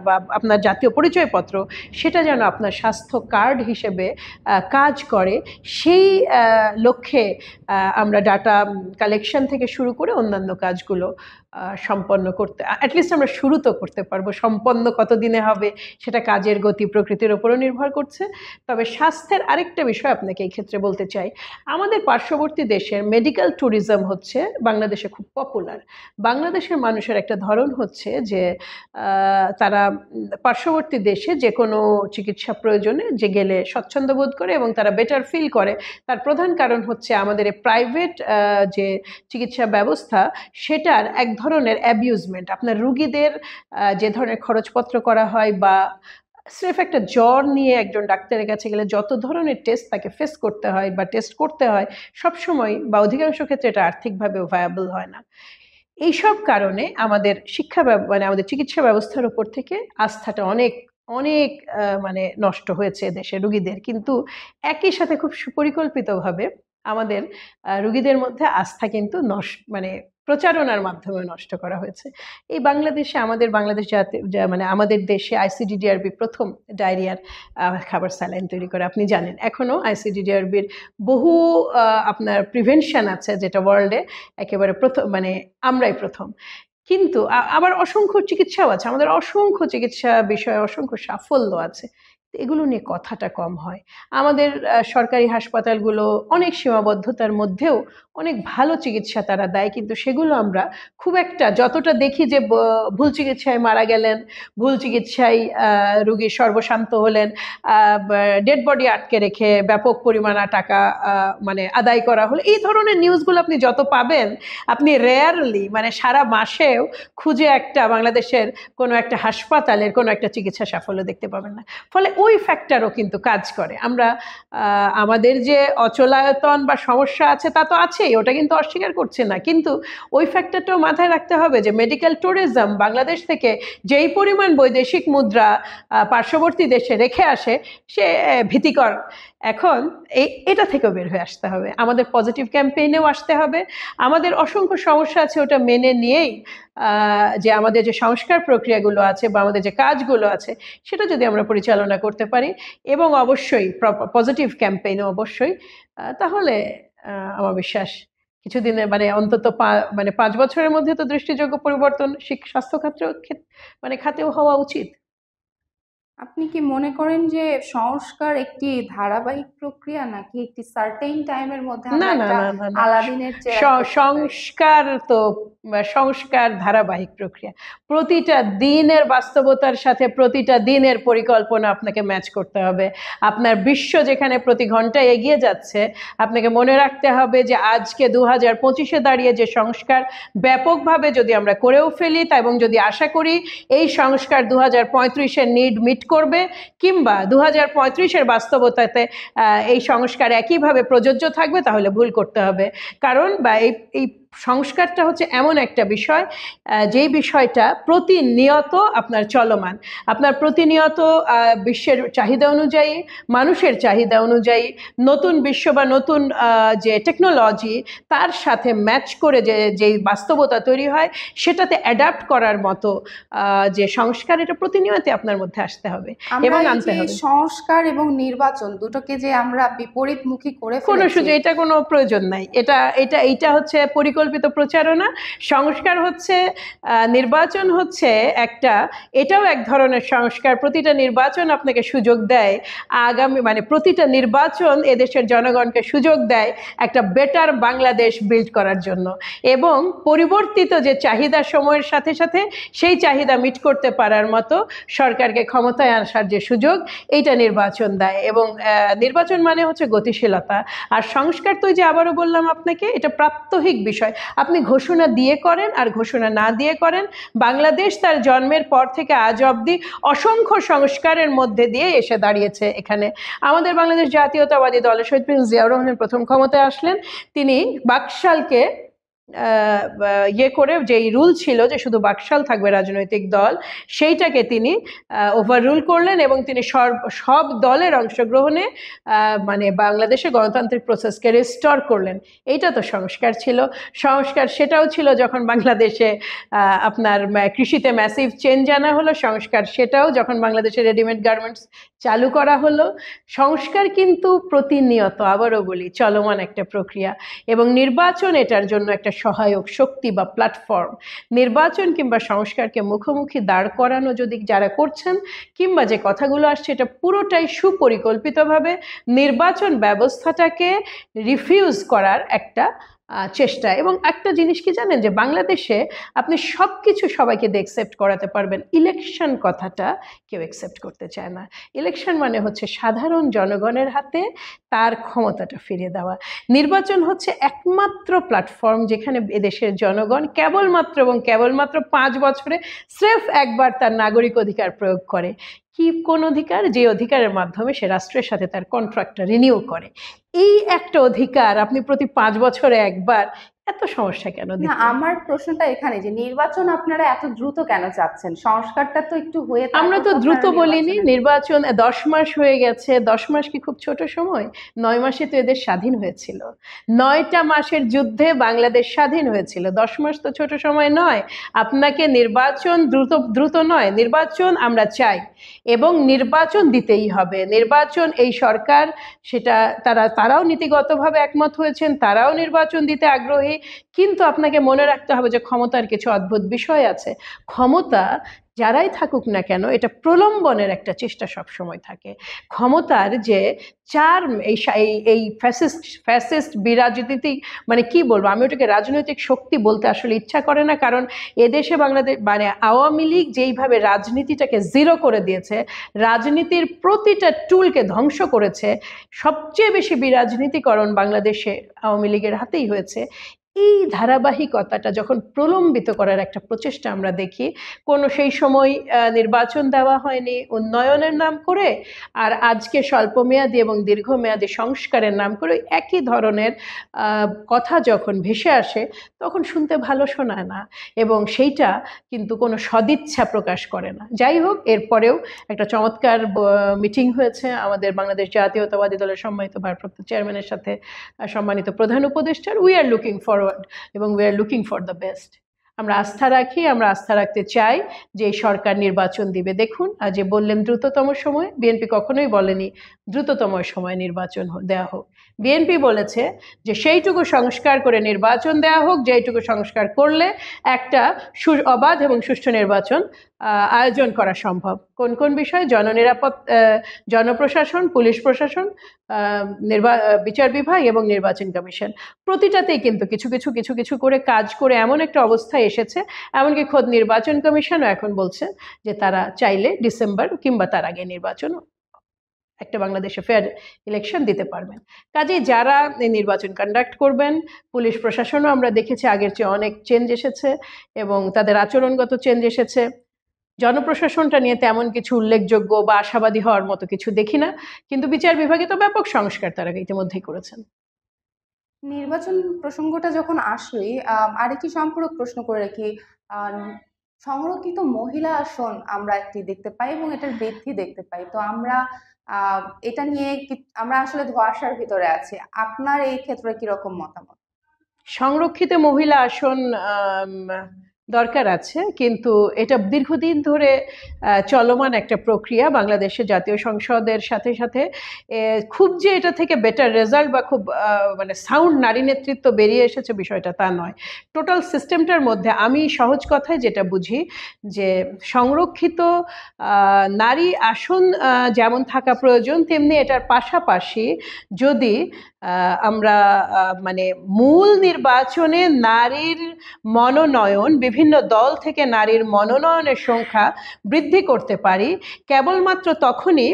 বা আপনার জাতীয় পরিচয়পত্র, সেটা যেন আপনার স্বাস্থ্য কার্ড হিসেবে কাজ করে, সেই লক্ষ্যে আমরা ডাটা কালেকশন থেকে শুরু করে অন্যান্য কাজগুলো সম্পন্ন করতে, অ্যাটলিস্ট আমরা শুরু তো করতে পারবো। সম্পন্ন কতদিনে হবে সেটা কাজের গতি প্রকৃতির উপরও নির্ভর করছে। তবে স্বাস্থ্যের আরেকটা বিষয় আপনাকে এই ক্ষেত্রে বলতে চাই, আমাদের পার্শ্ববর্তী দেশের মেডিকেল ট্যুরিজম হচ্ছে বাংলাদেশে খুব পপুলার। বাংলাদেশের মানুষের একটা ধরন হচ্ছে যে তারা পার্শ্ববর্তী দেশে যে কোনো চিকিৎসা প্রয়োজনে যে গেলে স্বচ্ছন্দ বোধ করে এবং তারা বেটার ফিল করে। তার প্রধান কারণ হচ্ছে আমাদের প্রাইভেট যে চিকিৎসা ব্যবস্থা, সেটার এক ধরনের অ্যাবিউজমেন্ট। আপনার রুগীদের যে ধরনের খরচপত্র করা হয়, বা স্রেফ একটা জ্বর নিয়ে একজন ডাক্তারের কাছে গেলে যত ধরনের টেস্ট তাকে ফেস করতে হয় বা টেস্ট করতে হয়, সবসময় বা অধিকাংশ ক্ষেত্রে এটা আর্থিকভাবেও ভায়াবল হয় না। এইসব কারণে আমাদের আমাদের চিকিৎসা ব্যবস্থার উপর থেকে আস্থাটা অনেক অনেক নষ্ট হয়েছে দেশের রুগীদের। কিন্তু একই সাথে খুব সুপরিকল্পিতভাবে আমাদের রুগীদের মধ্যে আস্থা কিন্তু প্রচারণার মাধ্যমে নষ্ট করা হয়েছে। এই বাংলাদেশে আমাদের দেশে আইসিডিডিআরবি প্রথম ডায়রিয়ার খাবার স্যালাইন তৈরি করে, আপনি জানেন। এখনও আইসিডিডিআরবির বহু আপনার প্রিভেনশন আছে, যেটা ওয়ার্ল্ডে একেবারে প্রথম, আমরাই প্রথম। কিন্তু আবার অসংখ্য চিকিৎসাও আছে, আমাদের অসংখ্য চিকিৎসা বিষয়ে অসংখ্য সাফল্য আছে, এগুলো নিয়ে কথাটা কম হয়। আমাদের সরকারি হাসপাতালগুলো অনেক সীমাবদ্ধতার মধ্যেও অনেক ভালো চিকিৎসা তারা দেয়, কিন্তু সেগুলো আমরা খুব একটা, যতটা দেখি যে ভুল চিকিৎসায় মারা গেলেন, ভুল চিকিৎসায় রুগী সর্বশান্ত হলেন, ডেড বডি আটকে রেখে ব্যাপক পরিমাণে টাকা আদায় করা হলো, এই ধরনের নিউজগুলো আপনি যত পাবেন, আপনি রেয়ারলি সারা মাসেও খুঁজে একটা বাংলাদেশের কোনো একটা হাসপাতালের কোনো একটা চিকিৎসা সাফল্য দেখতে পাবেন না। ফলে ওই ফ্যাক্টরও কিন্তু কাজ করে। আমরা আমাদের যে অচলায়তন বা সমস্যা আছে তা তো আছেই, ওটা কিন্তু অস্বীকার করছে না, কিন্তু ওই ফ্যাক্টরটাও মাথায় রাখতে হবে যে মেডিকেল ট্যুরিজম বাংলাদেশ থেকে যেই পরিমাণ বৈদেশিক মুদ্রা পার্শ্ববর্তী দেশে রেখে আসে, সে ভীতিকর। এখন এটা থেকেও বের হয়ে আসতে হবে, আমাদের পজিটিভ ক্যাম্পেইনেও আসতে হবে। আমাদের অসংখ্য সমস্যা আছে, ওটা মেনে নিয়েই যে আমাদের যে সংস্কার প্রক্রিয়াগুলো আছে বা আমাদের যে কাজগুলো আছে, সেটা যদি আমরা পরিচালনা করতে পারি এবং অবশ্যই পজিটিভ ক্যাম্পেইনও অবশ্যই, তাহলে আমার বিশ্বাস কিছুদিনে অন্তত 5 বছরের মধ্যে তো দৃষ্টিযোগ্য পরিবর্তন স্বাস্থ্য খাতেও হওয়া উচিত।
আপনি কি মনে করেন যে সংস্কার একটি ধারাবাহিক প্রক্রিয়া, নাকি একটি সার্টেন টাইমের মধ্যে
না
আমরা
না
একটা
না না না
আলাদিনের চেরাগ দেখতে পাই?
সংস্কার তো সংস্কার ধারাবাহিক প্রক্রিয়া। প্রতিটা দিনের বাস্তবতার সাথে প্রতিটা দিনের পরিকল্পনা আপনাকে ম্যাচ করতে হবে। আপনার বিশ্ব যেখানে প্রতি ঘন্টায় এগিয়ে যাচ্ছে, আপনাকে মনে রাখতে হবে যে আজকে 2025-এ দাঁড়িয়ে যে সংস্কার ব্যাপকভাবে যদি আমরা করেও ফেলি, তা এবং যদি আশা করি এই সংস্কার 2035-এর নিড মিট করবে, কিংবা 2035-এর বাস্তবতাতে এই সংস্কার একইভাবে প্রযোজ্য থাকবে, তাহলে ভুল করতে হবে। কারণ এই সংস্কারটা হচ্ছে এমন একটা বিষয়, যেই বিষয়টা প্রতিনিয়ত আপনার চলমান। আপনার প্রতিনিয়ত বিশ্বের চাহিদা অনুযায়ী, মানুষের চাহিদা অনুযায়ী নতুন বিশ্ব বা নতুন যে টেকনোলজি, তার সাথে ম্যাচ করে যে বাস্তবতা তৈরি হয়, সেটাতে অ্যাডাপ্ট করার মতো যে সংস্কার, এটা প্রতিনিয়ত আপনার মধ্যে আসতে হবে এবং আনতে হবে।
সংস্কার এবং নির্বাচন দুটোকে যে আমরা বিপরীতমুখী করে
কোনো
ফেলেছি,
এটা কোনো প্রয়োজন নাই। এইটা হচ্ছে পরিকল্পিত প্রচারণা। সংস্কার হচ্ছে, নির্বাচন হচ্ছে একটা, এটাও এক ধরনের সংস্কার। প্রতিটা নির্বাচন আপনাকে সুযোগ দেয় আগামী, মানে প্রতিটা নির্বাচন এদেশের জনগণকে সুযোগ দেয় একটা বেটার বাংলাদেশ বিল্ড করার জন্য, এবং পরিবর্তিত যে চাহিদা সময়ের সাথে সাথে সেই চাহিদা মিট করতে পারার মতো সরকারকে ক্ষমতায় আসার যে সুযোগ, এইটা নির্বাচন দেয়। এবং নির্বাচন মানে হচ্ছে গতিশীলতা। আর সংস্কার তো যে আবারও বললাম আপনাকে, এটা প্রাত্যহিক বিষয়। আপনি ঘোষণা দিয়ে করেন আর ঘোষণা না দিয়ে করেন, বাংলাদেশ তার জন্মের পর থেকে আজ অবধি অসংখ্য সংস্কারের মধ্যে দিয়ে এসে দাঁড়িয়েছে এখানে। আমাদের বাংলাদেশ জাতীয়তাবাদী দলের শহীদ প্রিন্স জিয়াউর রহমান প্রথম ক্ষমতায় আসলেন। তিনি বাকশালকে করে, যেই রুল ছিল যে শুধু বাকশাল থাকবে রাজনৈতিক দল, সেইটাকে তিনি ওভাররুল করলেন এবং তিনি সব দলের অংশগ্রহণে মানে বাংলাদেশে গণতান্ত্রিক প্রসেসকে রিস্টোর করলেন। এইটা তো সংস্কার ছিল। সংস্কার সেটাও ছিল যখন বাংলাদেশে আপনার কৃষিতে ম্যাসিভ চেঞ্জ আনা হলো। সংস্কার সেটাও যখন বাংলাদেশে রেডিমেড গার্মেন্টস চালু করা হলো। সংস্কার কিন্তু প্রতিনিয়ত, আবারও বলি, চলমান একটা প্রক্রিয়া, এবং নির্বাচন এটার জন্য একটা সহায়ক শক্তি বা প্ল্যাটফর্ম। নির্বাচন কিংবা সংস্কারকে মুখোমুখি দাঁড় করানো যদি যারা করছেন, কিংবা যে কথাগুলো আসছে, এটা পুরোটাই সুপরিকল্পিতভাবে নির্বাচন ব্যবস্থাটাকে রিফিউজ করার একটা চেষ্টা। এবং একটা জিনিস কি জানেন, যে বাংলাদেশে আপনি সব কিছু সবাইকে অ্যাকসেপ্ট করাতে পারবেন, ইলেকশন কথাটা কেউ অ্যাকসেপ্ট করতে চায় না। ইলেকশন মানে হচ্ছে সাধারণ জনগণের হাতে তার ক্ষমতাটা ফিরিয়ে দেওয়া। নির্বাচন হচ্ছে একমাত্র প্ল্যাটফর্ম যেখানে এদেশের জনগণ কেবলমাত্র এবং কেবলমাত্র 5 বছরে স্রেফ একবার তার নাগরিক অধিকার প্রয়োগ করে। কি কোন অধিকার? যে অধিকারের মাধ্যমে সে রাষ্ট্রের সাথে তার কন্ট্রাক্টটা রিনিউ করে। এই একটা অধিকার আপনি প্রতি 5 বছরে একবার, এত সমস্যা কেন
না,
দিচ্ছেন?
আমার প্রশ্নটা এখানে যে নির্বাচন আপনারা এত দ্রুত কেন চাচ্ছেন? সংস্কারটা তো একটু হয়ে
আমরা তো
তারপর
দ্রুত
আপনারা
বলিনি।
নির্বাচনে
নির্বাচন 10 মাস হয়ে গেছে। 10 মাস কি খুব ছোট সময়? 9 মাসে তো এদের স্বাধীন হয়েছিল। 9টা মাসের যুদ্ধে বাংলাদেশ স্বাধীন হয়েছিল। 10 মাস তো ছোট সময় নয়। আপনাকে নির্বাচন দ্রুত নয়, নির্বাচন আমরা চাই এবং নির্বাচন দিতেই হবে। নির্বাচন, এই সরকার সেটা, তারাও নীতিগতভাবে একমত হয়েছেন, তারাও নির্বাচন দিতে আগ্রহী। কিন্তু আপনাকে মনে রাখতে হবে যে ক্ষমতার কিছু অদ্ভুত বিষয় আছে। ক্ষমতা যারাই থাকুক না কেন, এটা প্রলম্বনের একটা চেষ্টা সবসময় থাকে। ক্ষমতার যে চার্ম, এই ফ্যাসিস্ট বিরাজনীতি, মানে কি বলবো, আমি ওটাকে রাজনৈতিক শক্তি বলতে আসলে ইচ্ছা করে না। কারণ এদেশে বাংলাদেশ, মানে আওয়ামী লীগ যেইভাবে রাজনীতিটাকে জিরো করে দিয়েছে, রাজনীতির প্রতিটা টুলকে ধ্বংস করেছে, সবচেয়ে বেশি বিরাজনীতিকরণ বাংলাদেশে আওয়ামী লীগের হাতেই হয়েছে। এই ধারাবাহিকতাটা যখন প্রলম্বিত করার একটা প্রচেষ্টা আমরা দেখি, কোনো সেই সময় নির্বাচন দেওয়া হয়নি উন্নয়নের নাম করে, আর আজকে স্বল্পমেয়াদী এবং দীর্ঘমেয়াদী সংস্কারের নাম করে একই ধরনের কথা যখন ভেসে আসে, তখন শুনতে ভালো শোনায় না, এবং সেইটা কিন্তু কোনো সদিচ্ছা প্রকাশ করে না। যাই হোক, এরপরেও একটা চমৎকার মিটিং হয়েছে আমাদের বাংলাদেশ জাতীয়তাবাদী দলের সম্মানিত ভারপ্রাপ্ত চেয়ারম্যানের সাথে সম্মানিত প্রধান উপদেষ্টার। উই আর লুকিং ফরওয়ার্ড এবং we are looking for the best. আমরা আস্থা রাখি, আমরা আস্থা রাখতে চাই যে এই সরকার নির্বাচন দিবে। দেখুন, আজ যে বললেন দ্রুততম সময়, বিএনপি কখনোই বলেনি দ্রুততম সময় নির্বাচন দেওয়া হোক। বিএনপি বলেছে যে সেইটুকু সংস্কার করে নির্বাচন দেওয়া হোক, যেইটুকু সংস্কার করলে একটা অবাধ এবং সুষ্ঠু নির্বাচন আয়োজন করা সম্ভব। কোন কোন বিষয়? জনপ্রশাসন, পুলিশ প্রশাসন, বিচার বিভাগ এবং নির্বাচন কমিশন, প্রতিটাতেই কিন্তু কিছু কিছু কিছু কিছু করে কাজ করে এমন একটা অবস্থায় এসেছে, এমনকি খোদ নির্বাচন কমিশনও এখন বলছে যে তারা চাইলে ডিসেম্বর কিংবা তার আগে নির্বাচন, একটা বাংলাদেশে ফেয়ার ইলেকশন দিতে পারবেন। কাজেই যারা এই নির্বাচন কন্ডাক্ট করবেন, পুলিশ প্রশাসনও আমরা দেখেছি আগের চেয়ে অনেক চেঞ্জ এসেছে এবং তাদের আচরণগত চেঞ্জ এসেছে। জনপ্রশাসনটা নিয়ে তেমন কিছু উল্লেখযোগ্য বা আশাবাদী হওয়ার মতো কিছু দেখি না, কিন্তু বিচার বিভাগে তো ব্যাপক সংস্কার তারা ইতিমধ্যেই করেছেন।
নির্বাচন প্রসঙ্গটা যখন আসলোই, আরেকটি সম্পূরক প্রশ্ন করে রাখি। সংরক্ষিত মহিলা আসন আমরা একটি দেখতে পাই এবং এটার বৃদ্ধি দেখতে পাই। তো আমরা এটা নিয়ে আমরা আসলে ধোঁয়াশার ভিতরে আছি। আপনার এই ক্ষেত্রে কিরকম মতামত?
সংরক্ষিত মহিলা আসন দরকার আছে, কিন্তু এটা দীর্ঘদিন ধরে চলমান একটা প্রক্রিয়া। বাংলাদেশের জাতীয় সংসদের সাথে সাথে খুব যে এটা থেকে বেটার রেজাল্ট বা খুব মানে সাউন্ড নারী নেতৃত্ব বেরিয়ে এসেছে বিষয়টা তা নয়। টোটাল সিস্টেমটার মধ্যে আমি সহজ কথায় যেটা বুঝি যে সংরক্ষিত নারী আসন যেমন থাকা প্রয়োজন, তেমনি এটার পাশাপাশি যদি আমরা মানে মূল নির্বাচনে নারীর মনোনয়ন, বিভিন্ন দল থেকে নারীর মনোনয়নের সংখ্যা বৃদ্ধি করতে পারি, কেবলমাত্র তখনই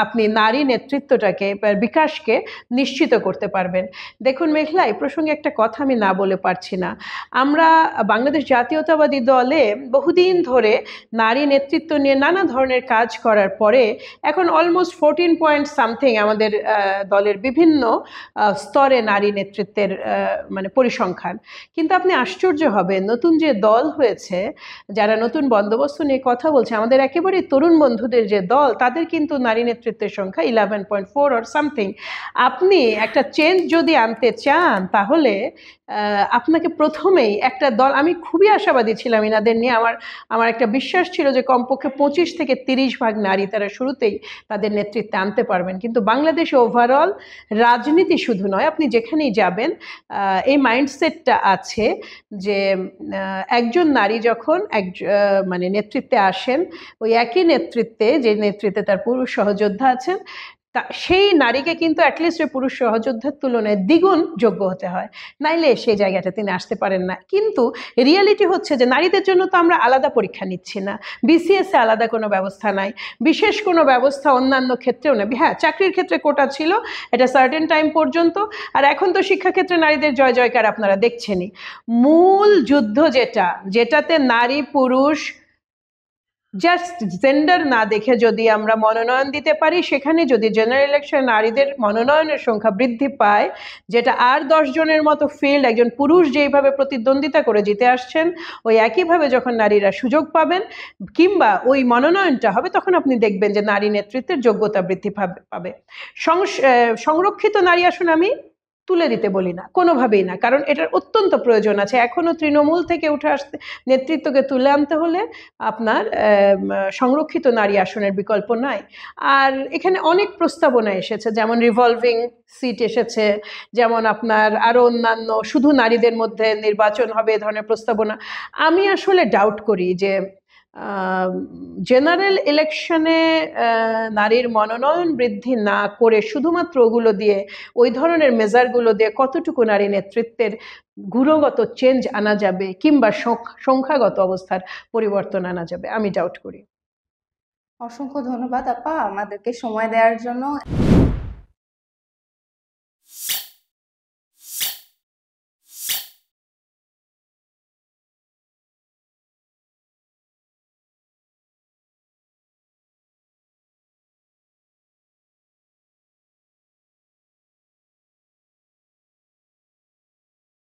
আপনি নারী নেতৃত্বটাকে, বিকাশকে নিশ্চিত করতে পারবেন। দেখুন মেঘলা, এই প্রসঙ্গে একটা কথা আমি না বলে পারছি না। আমরা বাংলাদেশ জাতীয়তাবাদী দলে বহুদিন ধরে নারী নেতৃত্ব নিয়ে নানা ধরনের কাজ করার পরে এখন অলমোস্ট 14 পয়েন্ট সামথিং আমাদের দলের বিভিন্ন স্তরে নারী নেতৃত্বের মানে পরিসংখ্যান। কিন্তু আপনি আশ্চর্য হবেন, নতুন যে দল হয়েছে, যারা নতুন বন্দোবস্ত নিয়ে কথা বলছে, আমাদের একেবারে তরুণ বন্ধুদের যে দল, তাদের কিন্তু নারী নেতৃত্বের সংখ্যা 11.4 অর সামথিং। আপনি একটা চেঞ্জ যদি আনতে চান তাহলে আপনাকে প্রথমেই একটা দল, আমি খুবই আশাবাদী ছিলাম এনাদের নিয়ে, আমার একটা বিশ্বাস ছিল যে কমপক্ষে 25 থেকে 30 ভাগ নারী তারা শুরুতেই তাদের নেতৃত্বে আনতে পারবেন। কিন্তু বাংলাদেশে ওভারঅল রাজনীতি শুধু নয়, আপনি যেখানেই যাবেন এই মাইন্ডসেটটা আছে যে একজন নারী যখন মানে নেতৃত্বে আসেন, ওই একই নেতৃত্বে, যে নেতৃত্বে তার পুরুষ সহযোদ্ধা আছেন, সেই নারীকে কিন্তু অ্যাটলিস্ট পুরুষ সহযোদ্ধার তুলনায় দ্বিগুণ যোগ্য হতে হয়, নাইলে সেই জায়গাটা তিনি আসতে পারেন না। কিন্তু রিয়ালিটি হচ্ছে যে নারীদের জন্য তো আমরা আলাদা পরীক্ষা নিচ্ছি না, বিসিএসে আলাদা কোনো ব্যবস্থা নাই, বিশেষ কোনো ব্যবস্থা অন্যান্য ক্ষেত্রেও নেই। হ্যাঁ, চাকরির ক্ষেত্রে কোটা ছিল, এটা সার্টেন টাইম পর্যন্ত, আর এখন তো শিক্ষাক্ষেত্রে নারীদের জয় জয়কার আপনারা দেখছেনই। মূল যুদ্ধ যেটাতে নারী পুরুষ জাস্ট জেন্ডার না দেখে যদি আমরা মনোনয়ন দিতে পারি, সেখানে যদি জেনারেল ইলেকশনে নারীদের মনোনয়নের সংখ্যা বৃদ্ধি পায়, যেটা আর 10 জনের মতো ফিল্ড একজন পুরুষ যেইভাবে প্রতিদ্বন্দ্বিতা করে জিতে আসছেন, ওই একইভাবে যখন নারীরা সুযোগ পাবেন কিংবা ওই মনোনয়নটা হবে, তখন আপনি দেখবেন যে নারী নেতৃত্বের যোগ্যতা বৃদ্ধি পাবে। সংরক্ষিত নারী আসন আমি তুলে দিতে বলি না, কোনোভাবেই না, কারণ এটার অত্যন্ত প্রয়োজন আছে। এখনো তৃণমূল থেকে উঠে আসতে নেতৃত্বকে তুলে আনতে হলে আপনার সংরক্ষিত নারী আসনের বিকল্প নাই। আর এখানে অনেক প্রস্তাবনা এসেছে, যেমন রিভলভিং সিট এসেছে, যেমন আপনার আরও অন্যান্য শুধু নারীদের মধ্যে নির্বাচন হবে এ ধরনের প্রস্তাবনা। আমি আসলে ডাউট করি যে জেনারেল ইলেকশনে নারীর মনোনয়ন বৃদ্ধি না করে শুধুমাত্র ওগুলো দিয়ে, ওই ধরনের মেজারগুলো দিয়ে কতটুকু নারী নেতৃত্বের গুণগত চেঞ্জ আনা যাবে কিংবা সংখ্যাগত অবস্থার পরিবর্তন আনা যাবে, আমি ডাউট করি।
অসংখ্য ধন্যবাদ আপা আমাদেরকে সময় দেওয়ার জন্য।